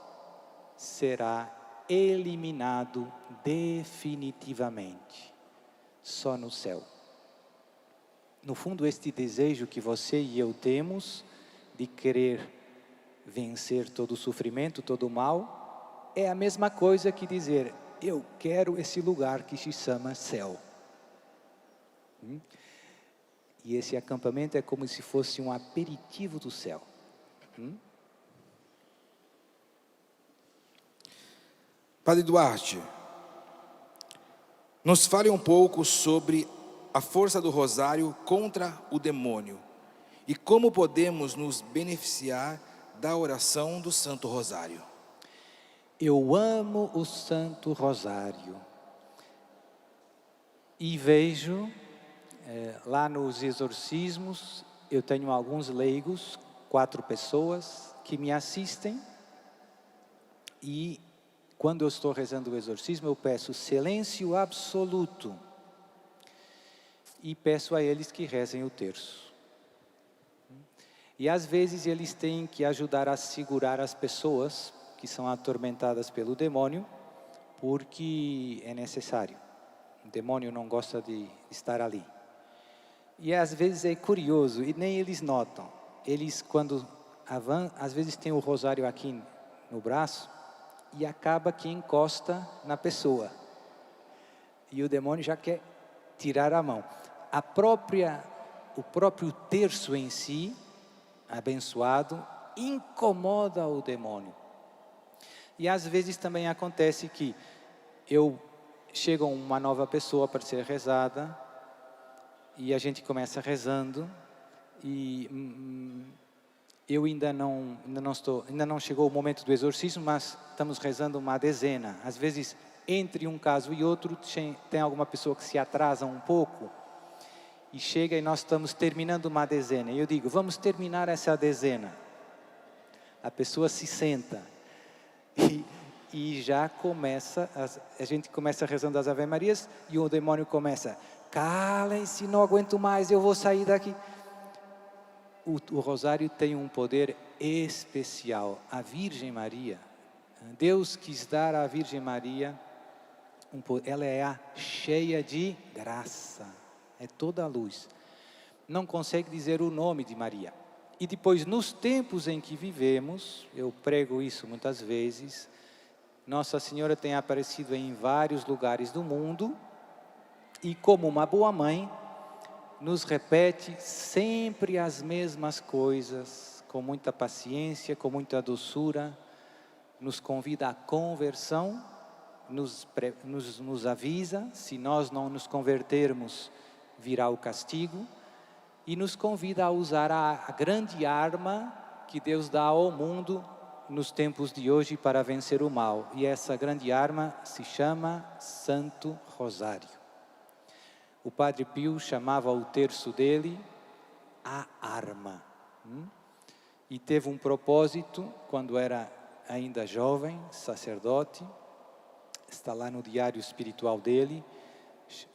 Speaker 1: será eliminado definitivamente. Só no céu. No fundo, este desejo que você e eu temos de querer vencer todo o sofrimento, todo o mal, é a mesma coisa que dizer, eu quero esse lugar que se chama céu. E esse acampamento é como se fosse um aperitivo do céu.
Speaker 2: Padre Duarte, nos fale um pouco sobre a força do rosário contra o demônio e como podemos nos beneficiar da oração do Santo Rosário.
Speaker 1: Eu amo o Santo Rosário e vejo lá nos exorcismos, eu tenho alguns leigos, 4 pessoas que me assistem e quando eu estou rezando o exorcismo eu peço silêncio absoluto e peço a eles que rezem o terço. E às vezes eles têm que ajudar a segurar as pessoas que são atormentadas pelo demônio, porque é necessário. O demônio não gosta de estar ali. E às vezes é curioso, e nem eles notam. Eles, quando às vezes tem o rosário aqui no braço, e acaba que encosta na pessoa. E o demônio já quer tirar a mão. O próprio terço em si, abençoado, incomoda o demônio. E às vezes também acontece que chega uma nova pessoa para ser rezada e a gente começa rezando e eu ainda não chegou o momento do exorcismo, mas estamos rezando uma dezena. Às vezes entre um caso e outro tem alguma pessoa que se atrasa um pouco e chega e nós estamos terminando uma dezena. E eu digo, vamos terminar essa dezena. A pessoa se senta. E já começa, a gente começa rezando as Ave Marias e o demônio começa, calem-se, não aguento mais, eu vou sair daqui. O rosário tem um poder especial. A Virgem Maria, Deus quis dar à Virgem Maria, ela é cheia de graça, é toda a luz. Não consegue dizer o nome de Maria. E depois, nos tempos em que vivemos, eu prego isso muitas vezes, Nossa Senhora tem aparecido em vários lugares do mundo e, como uma boa mãe, nos repete sempre as mesmas coisas, com muita paciência, com muita doçura, nos convida à conversão, nos avisa, se nós não nos convertermos, virá o castigo, e nos convida a usar a grande arma que Deus dá ao mundo nos tempos de hoje para vencer o mal. E essa grande arma se chama Santo Rosário. O Padre Pio chamava o terço dele a arma. E teve um propósito quando era ainda jovem, sacerdote. Está lá no diário espiritual dele.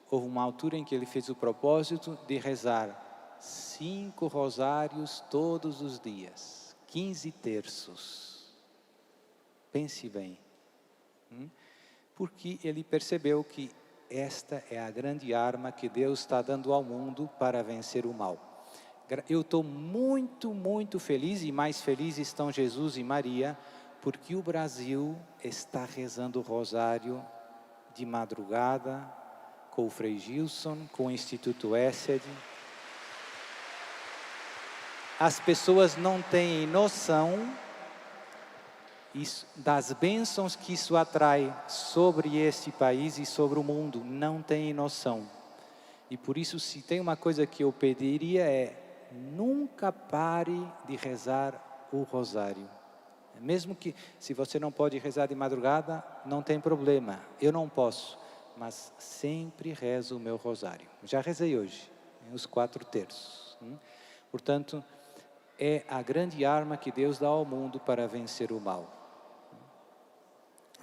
Speaker 1: Houve uma altura em que ele fez o propósito de rezar 5 rosários todos os dias, 15 terços. Pense bem. Porque ele percebeu que esta é a grande arma que Deus está dando ao mundo para vencer o mal. Eu estou muito, muito feliz, e mais felizes estão Jesus e Maria, porque o Brasil está rezando o rosário de madrugada, com o Frei Gilson, com o Instituto Essed. As pessoas não têm noção das bênçãos que isso atrai sobre este país e sobre o mundo. Não têm noção. E por isso, se tem uma coisa que eu pediria nunca pare de rezar o rosário. Mesmo que, se você não pode rezar de madrugada, não tem problema. Eu não posso, mas sempre rezo o meu rosário. Já rezei hoje, os 4 terços. Portanto, é a grande arma que Deus dá ao mundo para vencer o mal.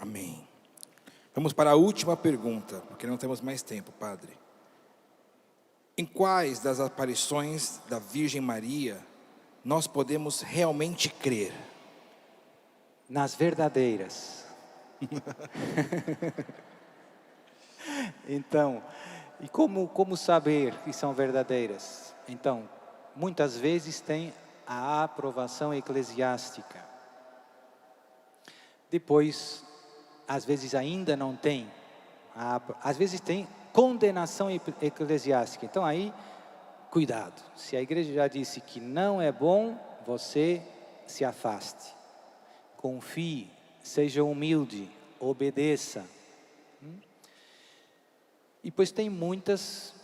Speaker 2: Amém. Vamos para a última pergunta, porque não temos mais tempo, Padre. Em quais das aparições da Virgem Maria nós podemos realmente crer?
Speaker 1: Nas verdadeiras. Então, e como saber que são verdadeiras? Então, muitas vezes tem a aprovação eclesiástica. Depois, às vezes ainda não tem. Às vezes tem condenação eclesiástica. Então aí, cuidado. Se a igreja já disse que não é bom, você se afaste. Confie, seja humilde, obedeça. E pois tem muitas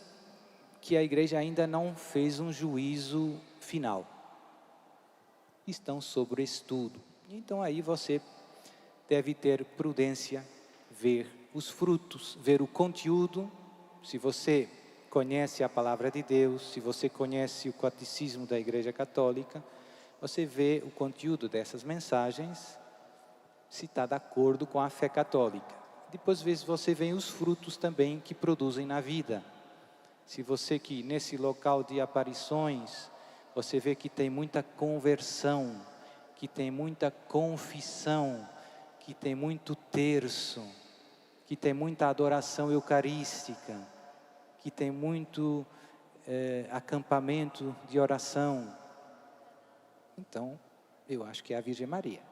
Speaker 1: que a igreja ainda não fez um juízo final. Estão sob estudo. Então aí você deve ter prudência, ver os frutos, ver o conteúdo. Se você conhece a palavra de Deus, se você conhece o catecismo da Igreja Católica, você vê o conteúdo dessas mensagens, se está de acordo com a fé católica. Depois você vê os frutos também que produzem na vida. Se você que nesse local de aparições, você vê que tem muita conversão, que tem muita confissão, que tem muito terço, que tem muita adoração eucarística, que tem muito acampamento de oração. Então, eu acho que é a Virgem Maria.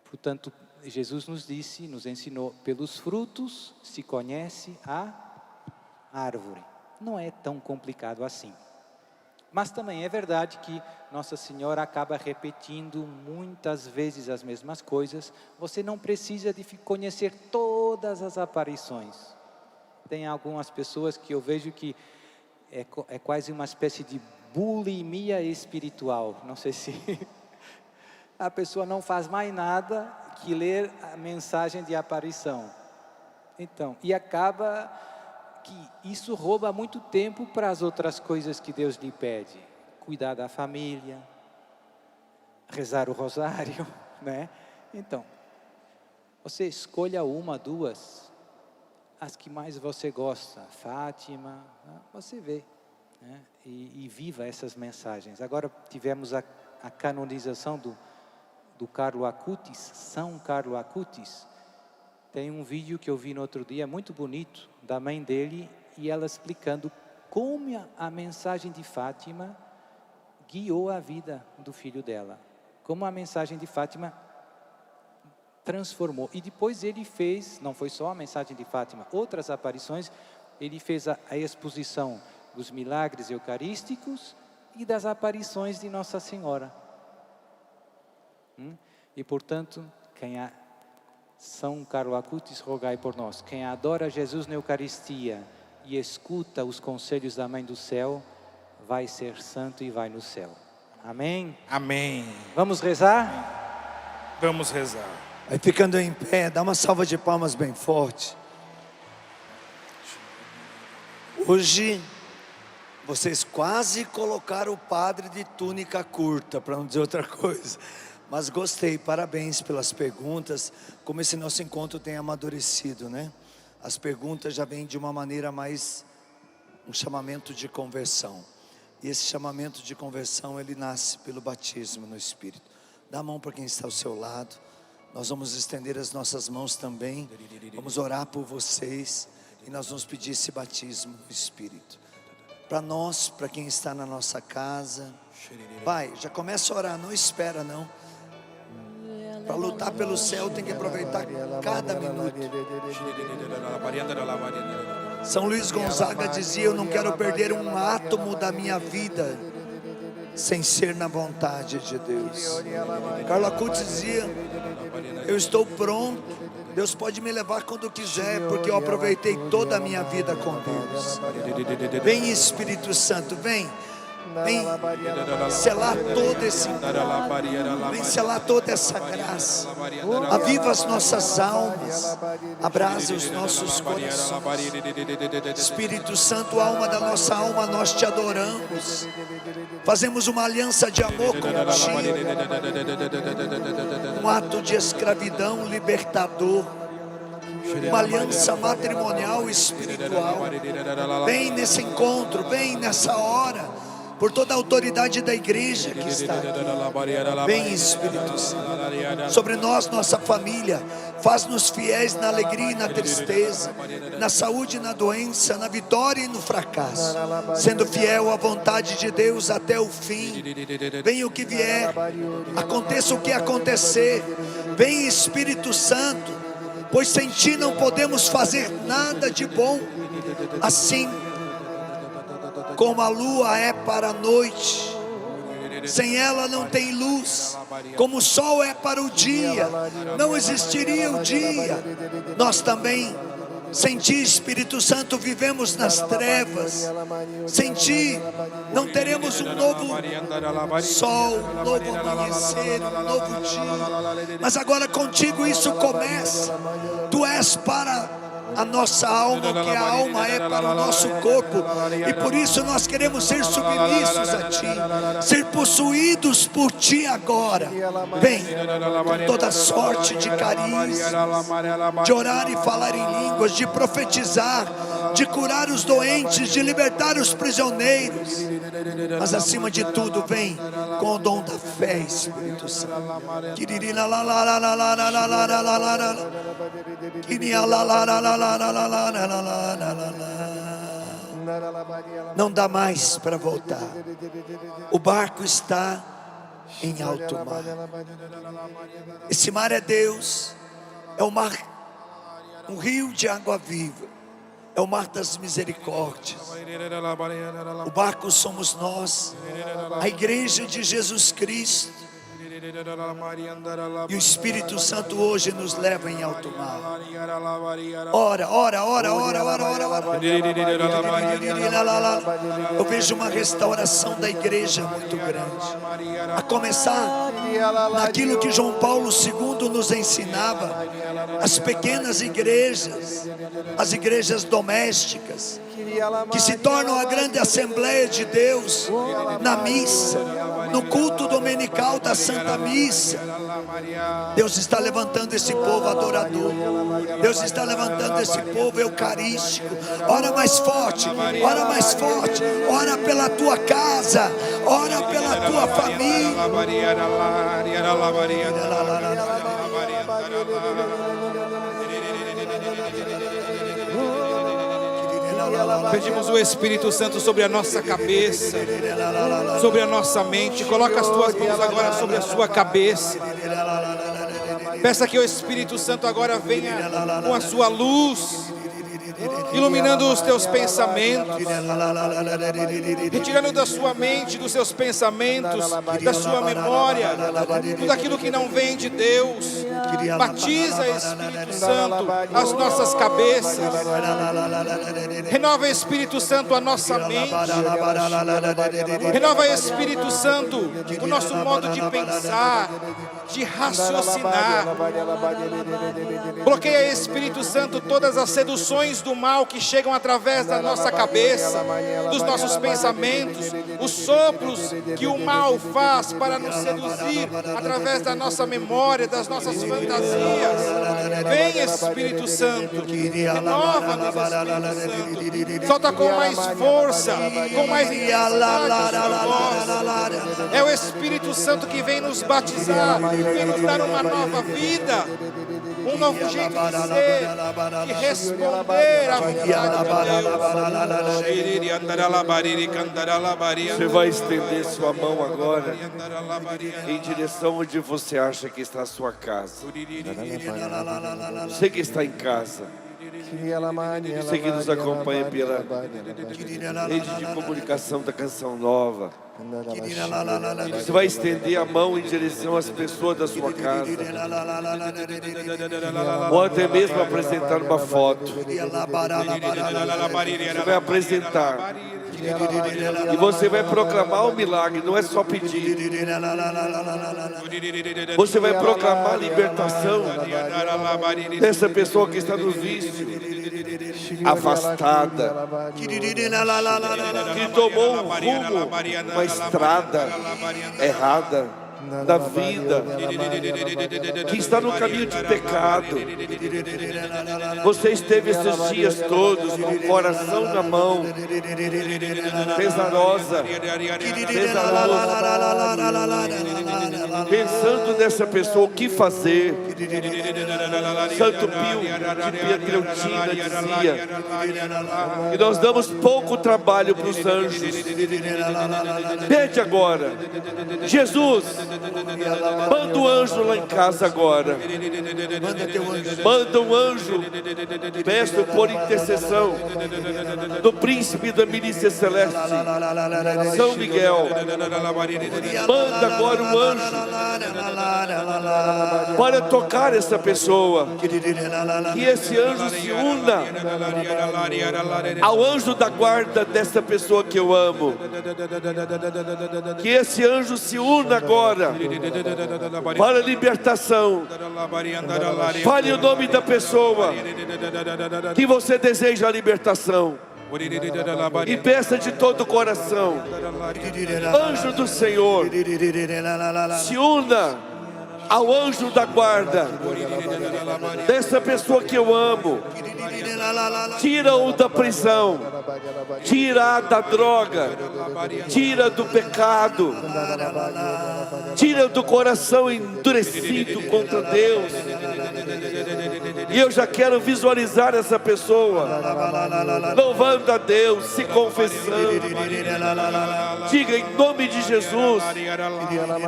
Speaker 1: Portanto, Jesus nos ensinou, pelos frutos se conhece a árvore. Não é tão complicado assim. Mas também é verdade que Nossa Senhora acaba repetindo muitas vezes as mesmas coisas. Você não precisa de conhecer todas as aparições. Tem algumas pessoas que eu vejo que é quase uma espécie de bulimia espiritual. Não sei se a pessoa não faz mais nada que ler a mensagem de aparição. Então, e acaba que isso rouba muito tempo para as outras coisas que Deus lhe pede. Cuidar da família, rezar o rosário, né? Então, você escolha uma, duas, as que mais você gosta. Fátima, você vê, né? E viva essas mensagens. Agora tivemos a canonização do Carlo Acutis, São Carlo Acutis. Tem um vídeo que eu vi no outro dia, muito bonito, da mãe dele, e ela explicando como a mensagem de Fátima guiou a vida do filho dela. Como a mensagem de Fátima transformou. E depois ele fez, não foi só a mensagem de Fátima, outras aparições, ele fez a exposição dos milagres eucarísticos e das aparições de Nossa Senhora. E portanto, São Carlo Acutis, rogai por nós. Quem adora Jesus na Eucaristia e escuta os conselhos da Mãe do Céu, vai ser santo e vai no céu. Amém?
Speaker 2: Amém.
Speaker 1: Vamos rezar?
Speaker 2: Vamos rezar.
Speaker 3: Aí ficando em pé, dá uma salva de palmas bem forte. Hoje, vocês quase colocaram o padre de túnica curta, para não dizer outra coisa. Mas gostei, parabéns pelas perguntas, como esse nosso encontro tem amadurecido, né? As perguntas já vêm de uma maneira mais, um chamamento de conversão. E esse chamamento de conversão, ele nasce pelo batismo no Espírito. Dá a mão para quem está ao seu lado. Nós vamos estender as nossas mãos também. Vamos orar por vocês. E nós vamos pedir esse batismo no Espírito. Para nós, para quem está na nossa casa. Pai, já começa a orar, não espera não. Para lutar pelo céu tem que aproveitar cada minuto. São Luís Gonzaga dizia: eu não quero perder um átomo da minha vida sem ser na vontade de Deus. Carlo Acutis dizia: eu estou pronto, Deus pode me levar quando quiser, porque eu aproveitei toda a minha vida com Deus. Vem Espírito Santo, vem selar todo esse encontro, vem selar toda essa graça, aviva as nossas almas, abrasa os nossos corações. Espírito Santo, alma da nossa alma, nós te adoramos, fazemos uma aliança de amor contigo, um ato de escravidão libertador, uma aliança matrimonial espiritual. Vem nesse encontro, vem nessa hora, por toda a autoridade da igreja que está aqui. Vem Espírito Santo sobre nós, nossa família. Faz-nos fiéis na alegria e na tristeza, na saúde e na doença, na vitória e no fracasso, sendo fiel à vontade de Deus até o fim. Venha o que vier, aconteça o que acontecer. Vem Espírito Santo, pois sem ti não podemos fazer nada de bom. Assim como a lua é para a noite, sem ela não tem luz. Como o sol é para o dia, não existiria o dia. Nós também Sem Ti, Espírito Santo, vivemos nas trevas. Sem Ti, não teremos um novo sol, um novo amanhecer, um novo dia. Mas agora contigo isso começa. Tu és para a nossa alma, o que a alma é para o nosso corpo, e por isso nós queremos ser submissos a Ti, ser possuídos por Ti agora. Vem com toda sorte de carícia, de orar e falar em línguas, de profetizar, de curar os doentes, de libertar os prisioneiros, mas acima de tudo vem com o dom da fé, Espírito Santo. Não dá mais para voltar. O barco está em alto mar. Esse mar é Deus. É o mar, um rio de água viva. É o mar das misericórdias. O barco somos nós, a igreja de Jesus Cristo. E o Espírito Santo hoje nos leva em alto mar. Ora, ora, ora, ora, ora, ora, ora. Eu vejo uma restauração da igreja muito grande. A começar naquilo que João Paulo II nos ensinava. As pequenas igrejas, as igrejas domésticas, que se tornam a grande Assembleia de Deus na missa, no culto dominical da Santa Missa. Deus está levantando esse povo adorador. Deus está levantando esse povo eucarístico. Ora mais forte, ora mais forte. Ora pela tua casa, ora pela tua família.
Speaker 2: Pedimos o Espírito Santo sobre a nossa cabeça, sobre a nossa mente. Coloca as tuas mãos agora sobre a sua cabeça. Peça que o Espírito Santo agora venha com a sua luz, iluminando os teus pensamentos, retirando da sua mente, dos seus pensamentos, da sua memória, tudo aquilo que não vem de Deus. Batiza, Espírito Santo, as nossas cabeças. Renova, Espírito Santo, a nossa mente. Renova, Espírito Santo, o nosso modo de pensar, de raciocinar. Bloqueia, Espírito Santo, todas as seduções do mal que chegam através da nossa cabeça, dos nossos pensamentos, os sopros que o mal faz para nos seduzir através da nossa memória, das nossas fantasias. Vem, Espírito Santo, renova-nos, Espírito Santo. Solta com mais força, com mais intensidade a sua voz. É o Espírito Santo que vem nos batizar, vem nos dar uma nova vida, um novo jeito de ser, de responder à vontade de Deus.
Speaker 4: Você vai estender sua mão agora em direção onde você acha que está a sua casa. Você que está em casa, você que nos acompanha pela rede de comunicação da Canção Nova, você vai estender a mão em direção às pessoas da sua casa, ou até mesmo apresentar uma foto. Você vai apresentar e você vai proclamar o milagre. Não é só pedir, você vai proclamar a libertação dessa pessoa que está no vício, afastada, que tomou um rumo, uma estrada errada da vida, que está no caminho de pecado. Você esteve esses dias todos com o coração na mão, pesarosa, pensando nessa pessoa, o que fazer. Santo Pio de Pietreutina dizia que nós damos pouco trabalho para os anjos. Pede agora, Jesus, manda um anjo lá em casa agora. Manda um anjo. Peço por intercessão do príncipe da milícia celeste, São Miguel. Manda agora um anjo para tocar essa pessoa. Que esse anjo se una ao anjo da guarda dessa pessoa que eu amo. Que esse anjo se una agora para a libertação. Fale o nome da pessoa que você deseja a libertação. E peça de todo o coração. Anjo do Senhor, se una ao anjo da guarda dessa pessoa que eu amo. Tira-o da prisão, tira da droga, tira do pecado, tira do coração endurecido contra Deus. E eu já quero visualizar essa pessoa louvando a Deus, se confessando. Diga em nome de Jesus,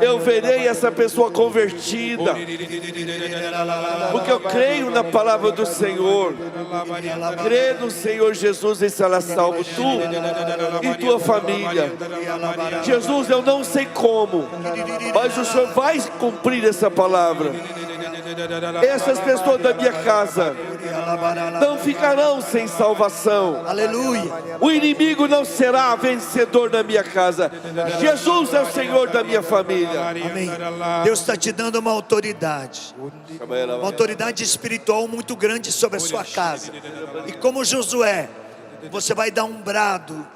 Speaker 4: eu verei essa pessoa convertida, porque eu creio na palavra do Senhor. Crê no Senhor Jesus e será salvo tu e tua família. Jesus, eu não sei como, mas o Senhor vai cumprir essa palavra. Essas pessoas da minha casa não ficarão sem salvação.
Speaker 3: Aleluia.
Speaker 4: O inimigo não será vencedor na minha casa. Jesus é o Senhor da minha família.
Speaker 3: Amém. Deus está te dando uma autoridade espiritual muito grande sobre a sua casa. E como Josué, você vai dar um brado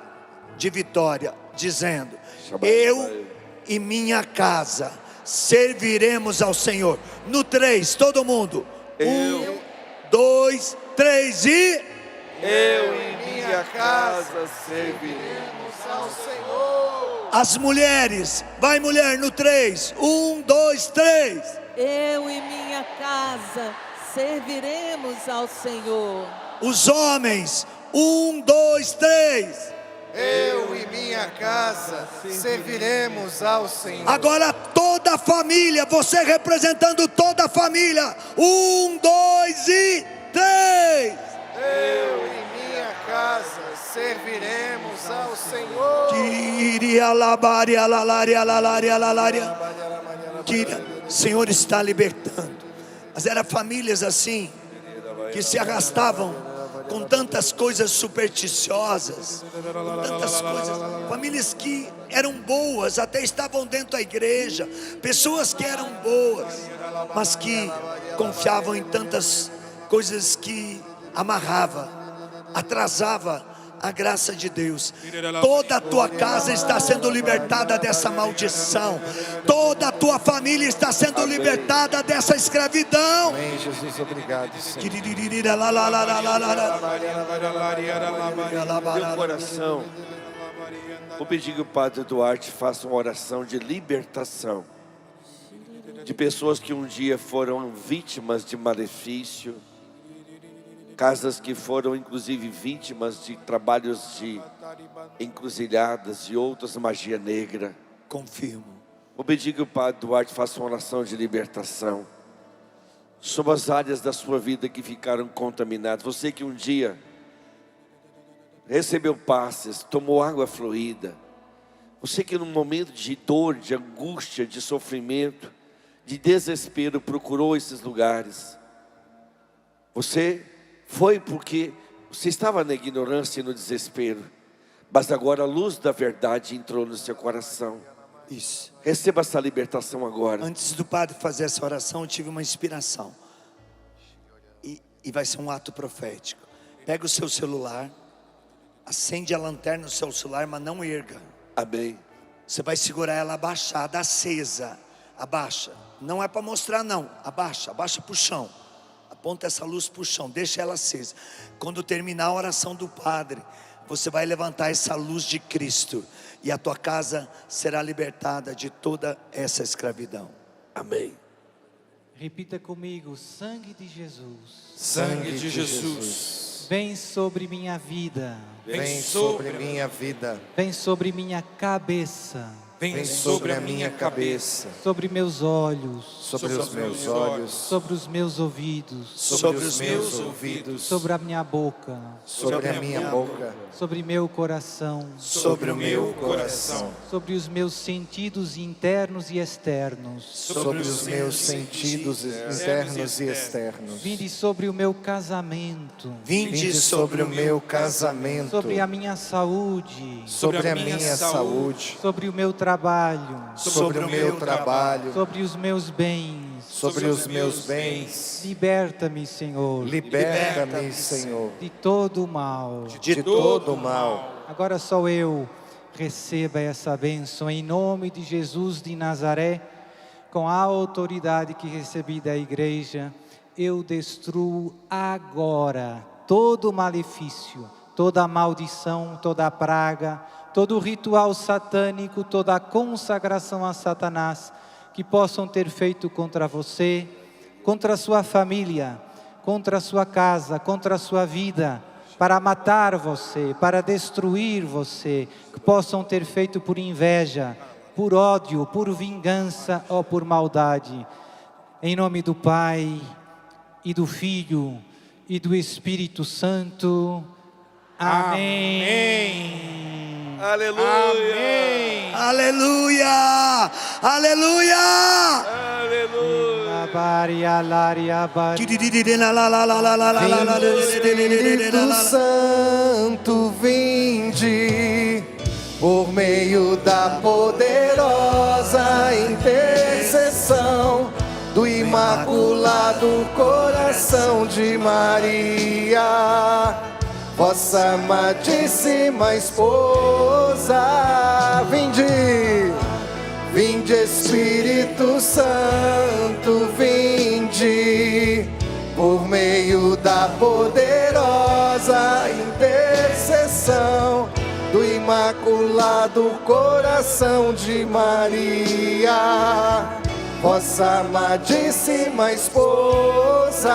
Speaker 3: de vitória, dizendo: eu e minha casa serviremos ao Senhor. No 3, todo mundo. 1, 2, 3 e...
Speaker 4: Eu e minha casa serviremos ao Senhor.
Speaker 3: As mulheres, vai mulher, no 3, 1, 2, 3.
Speaker 5: Eu e minha casa serviremos ao Senhor.
Speaker 3: Os homens, 1, 2, 3.
Speaker 6: Eu e minha casa serviremos ao Senhor.
Speaker 3: Agora toda a família, você representando toda a família. 1, 2 e 3.
Speaker 6: Eu e minha casa serviremos ao Senhor.
Speaker 3: O Senhor está libertando. Mas eram famílias assim, que se arrastavam com tantas coisas supersticiosas, com tantas coisas, famílias que eram boas, até estavam dentro da igreja, pessoas que eram boas, mas que confiavam em tantas coisas que amarrava, atrasava a graça de Deus. Toda a tua casa está sendo libertada dessa maldição. Toda a tua família está sendo libertada dessa escravidão.
Speaker 6: Amém, Jesus, obrigado, Senhor.
Speaker 4: Meu coração, vou pedir que o Padre Duarte faça uma oração de libertação de pessoas que um dia foram vítimas de malefício, casas que foram inclusive vítimas de trabalhos de encruzilhadas e outras magia negra.
Speaker 3: Confirmo.
Speaker 4: Vou pedir que o Padre Duarte faça uma oração de libertação sobre as áreas da sua vida que ficaram contaminadas. Você que um dia recebeu passes, tomou água fluida. Você que num momento de dor, de angústia, de sofrimento, de desespero, procurou esses lugares. Você foi porque você estava na ignorância e no desespero, mas agora a luz da verdade entrou no seu coração.
Speaker 3: Isso.
Speaker 4: Receba essa libertação agora.
Speaker 3: Antes do padre fazer essa oração, eu tive uma inspiração. E vai ser um ato profético. Pega o seu celular, acende a lanterna no seu celular, mas não erga.
Speaker 4: Amém.
Speaker 3: Você vai segurar ela abaixada, acesa. Abaixa. Não é para mostrar não. Abaixa para o chão. Aponta essa luz para o chão, deixa ela acesa. Quando terminar a oração do padre, você vai levantar essa luz de Cristo, e a tua casa será libertada de toda essa escravidão.
Speaker 4: Amém.
Speaker 1: Repita comigo: sangue de Jesus,
Speaker 6: Sangue de Jesus,
Speaker 1: vem sobre minha vida,
Speaker 6: vem sobre minha vida,
Speaker 1: vem sobre minha cabeça,
Speaker 2: vem
Speaker 6: sobre a minha cabeça,
Speaker 1: sobre meus olhos,
Speaker 6: sobre os meus olhos,
Speaker 1: sobre os meus ouvidos,
Speaker 6: sobre os meus ouvidos,
Speaker 1: sobre a minha boca,
Speaker 6: sobre a minha boca,
Speaker 1: sobre meu coração,
Speaker 6: sobre o meu coração,
Speaker 1: sobre os meus sentidos internos e externos.
Speaker 6: sobre os meus sentidos internos e externos.
Speaker 1: Vinde sobre o meu casamento,
Speaker 6: Vinde sobre o meu casamento,
Speaker 1: sobre a minha saúde,
Speaker 6: sobre a minha saúde,
Speaker 1: sobre o meu trabalho,
Speaker 6: sobre o meu trabalho,
Speaker 1: sobre os meus bens.
Speaker 6: sobre os meus bens.
Speaker 1: Liberta-me, Senhor,
Speaker 6: Liberta-me, Senhor,
Speaker 1: de todo o mal.
Speaker 6: de todo o mal.
Speaker 1: Agora só eu receba essa bênção em nome de Jesus de Nazaré, com a autoridade que recebi da igreja. Eu destruo agora todo o malefício, toda a maldição, toda a praga, todo o ritual satânico, toda a consagração a Satanás que possam ter feito contra você, contra a sua família, contra a sua casa, contra a sua vida, para matar você, para destruir você, que possam ter feito por inveja, por ódio, por vingança ou por maldade. Em nome do Pai, e do Filho, e do Espírito Santo. Amém.
Speaker 4: Aleluia.
Speaker 2: Amém.
Speaker 3: Aleluia! Aleluia!
Speaker 4: Aleluia.
Speaker 6: Espírito Santo, vinde por meio da poderosa intercessão do Imaculado Coração de Maria, vossa amadíssima esposa. Vinde Espírito Santo, vinde por meio da poderosa intercessão do Imaculado Coração de Maria, vossa amadíssima esposa,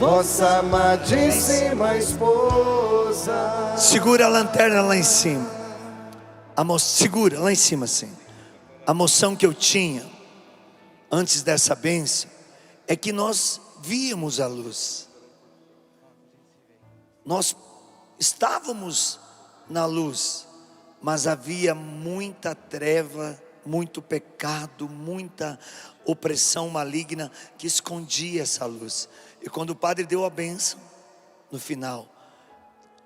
Speaker 6: vossa amadíssima esposa.
Speaker 3: Segura a lanterna lá em cima. Segura lá em cima assim. A moção que eu tinha antes dessa bênção é que nós víamos a luz. Nós estávamos na luz, mas havia muita treva, muito pecado, muita opressão maligna que escondia essa luz. E quando o padre deu a bênção, no final,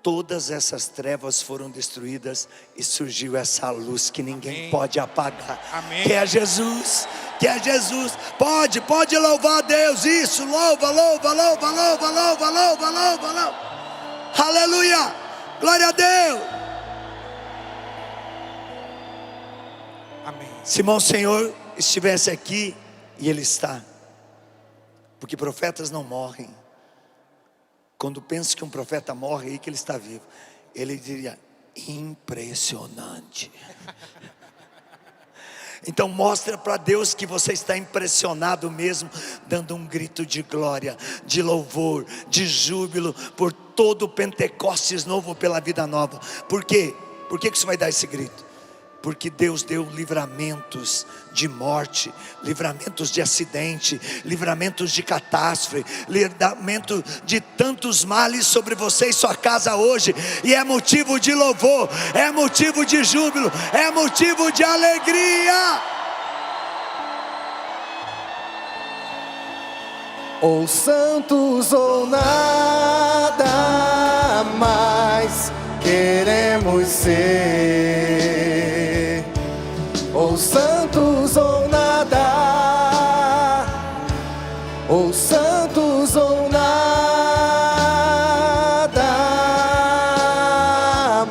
Speaker 3: todas essas trevas foram destruídas e surgiu essa luz que ninguém
Speaker 2: Amém.
Speaker 3: pode apagar.
Speaker 2: Amém.
Speaker 3: Que é Jesus, que é Jesus. Pode louvar a Deus. Isso, louva. Aleluia, glória a Deus.
Speaker 2: Amém.
Speaker 3: Se irmão Senhor estivesse aqui, e Ele está, porque profetas não morrem. Quando pensa que um profeta morre, aí que ele está vivo. Ele diria, impressionante. Então mostra para Deus que você está impressionado mesmo, dando um grito de glória, de louvor, de júbilo, por todo o Pentecostes novo, pela vida nova. Por quê? Por que você vai dar esse grito? Porque Deus deu livramentos de morte, livramentos de acidente, livramentos de catástrofe, livramento de tantos males sobre você e sua casa hoje. E é motivo de louvor, é motivo de júbilo, é motivo de alegria.
Speaker 6: Ou santos ou nada mais queremos ser. Ou santos ou nada, ou santos ou nada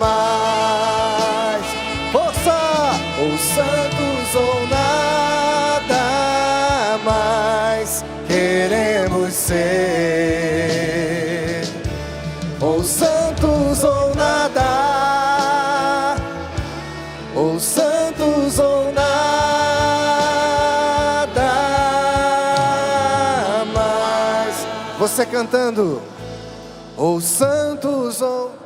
Speaker 6: mais. Força! Ou santos ou nada mais queremos ser. Ou santos ou nada, ou santos ou nada mais. Você cantando, ou santos ou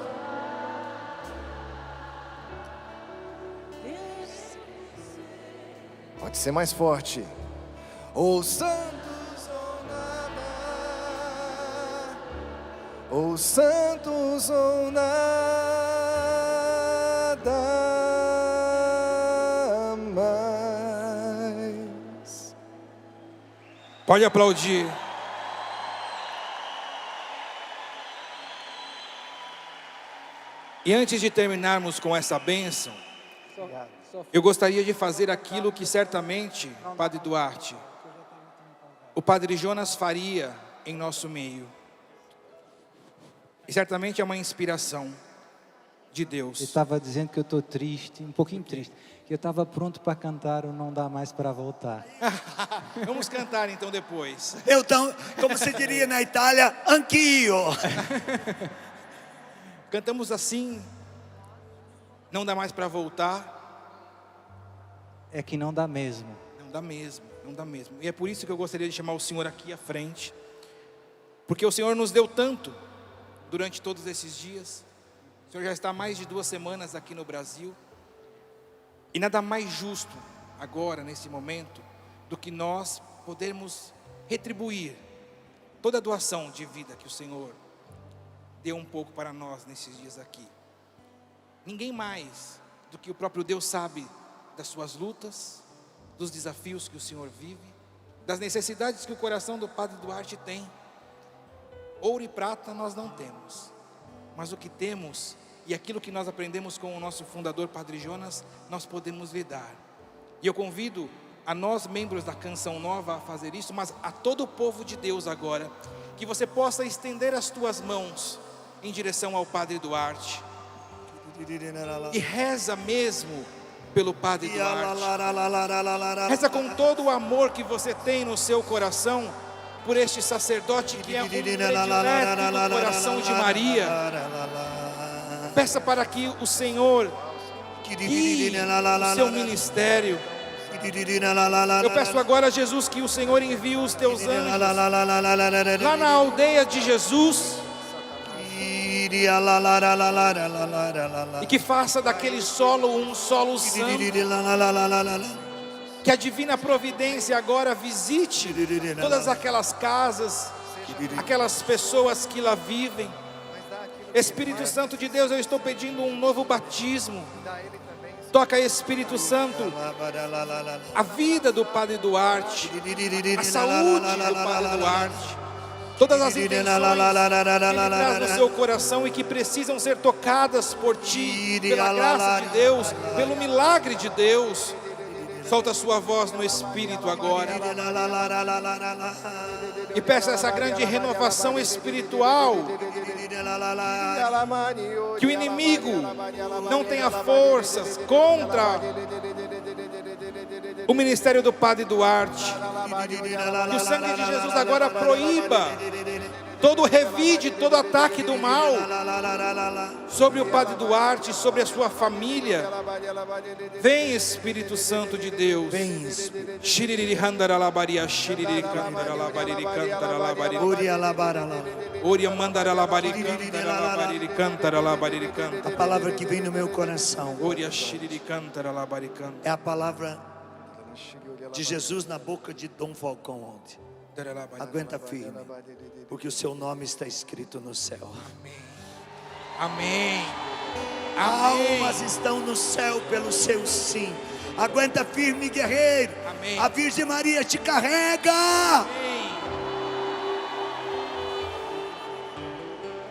Speaker 6: Pode ser mais forte. Ou santos ou nada, ou santos ou nada mais.
Speaker 2: Pode aplaudir. E antes de terminarmos com essa bênção, eu gostaria de fazer aquilo que certamente, Padre Duarte, o Padre Jonas faria em nosso meio. E certamente é uma inspiração de
Speaker 1: Eu
Speaker 2: Deus.
Speaker 1: estava dizendo que eu estou triste, um pouquinho triste, que eu estava pronto para cantar o Não Dá Mais para Voltar.
Speaker 2: Vamos cantar então depois.
Speaker 3: Eu tão, como se diria na Itália, anch'io.
Speaker 2: Cantamos assim, não dá mais para voltar.
Speaker 1: É que não dá mesmo.
Speaker 2: Não dá mesmo, não dá mesmo. E é por isso que eu gostaria de chamar o Senhor aqui à frente. Porque o Senhor nos deu tanto durante todos esses dias. O Senhor já está há mais de 2 semanas aqui no Brasil. E nada mais justo agora, nesse momento, do que nós podermos retribuir toda a doação de vida que o Senhor deu um pouco para nós nesses dias aqui. Ninguém mais do que o próprio Deus sabe das suas lutas, dos desafios que o Senhor vive, das necessidades que o coração do Padre Duarte tem. Ouro e prata nós não temos, mas o que temos e aquilo que nós aprendemos com o nosso fundador Padre Jonas, nós podemos lhe dar. E eu convido a nós, membros da Canção Nova, a fazer isso, mas a todo o povo de Deus agora, que você possa estender as tuas mãos em direção ao Padre Duarte e reza mesmo pelo Padre Duarte. Reza com todo o amor que você tem no seu coração por este sacerdote que é um predileto do coração de Maria. Peça para que o Senhor guie o seu ministério. Eu peço agora, Jesus, que o Senhor envie os teus anjos lá na aldeia de Jesus e que faça daquele solo um solo santo. Que a divina providência agora visite todas aquelas casas, aquelas pessoas que lá vivem. Espírito Santo de Deus, eu estou pedindo um novo batismo. Toca, Espírito Santo, a vida do Padre Duarte, a saúde do Padre Duarte, todas as intenções que ele traz no seu coração e que precisam ser tocadas por Ti, pela graça de Deus, pelo milagre de Deus. Solta a sua voz no Espírito agora e peça essa grande renovação espiritual. Que o inimigo não tenha forças contra o ministério do Padre Duarte. Que o sangue de Jesus agora proíba todo revide, todo ataque do mal sobre o Padre Duarte, sobre a sua família. Vem, Espírito Santo de Deus. Vem, Espírito.
Speaker 3: A palavra que vem no meu coração é a palavra de Jesus na boca de Dom Falcão ontem. Aguenta firme, porque o seu nome está escrito no céu.
Speaker 2: Amém.
Speaker 3: Almas estão no céu pelo seu sim. Aguenta firme, guerreiro.
Speaker 2: Amém.
Speaker 3: A Virgem Maria te carrega.
Speaker 2: Amém.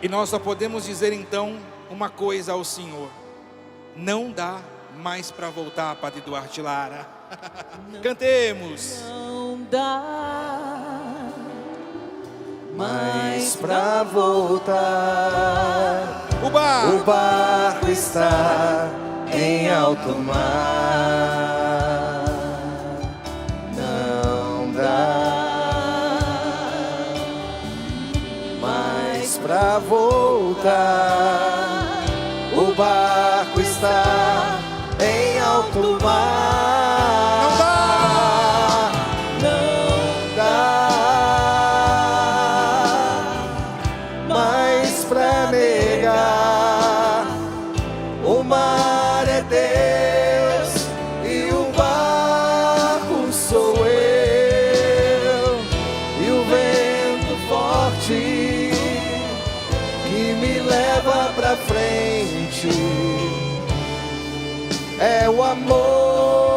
Speaker 2: E nós só podemos dizer então uma coisa ao Senhor: não dá mais para voltar, Padre Duarte Lara. Cantemos.
Speaker 5: Não dá
Speaker 6: Mas pra voltar,
Speaker 2: O bar.
Speaker 6: o barco está em alto mar. Não dá mais pra voltar, o barco está em alto mar. O mar é Deus e o barco forte que me leva pra frente. É o amor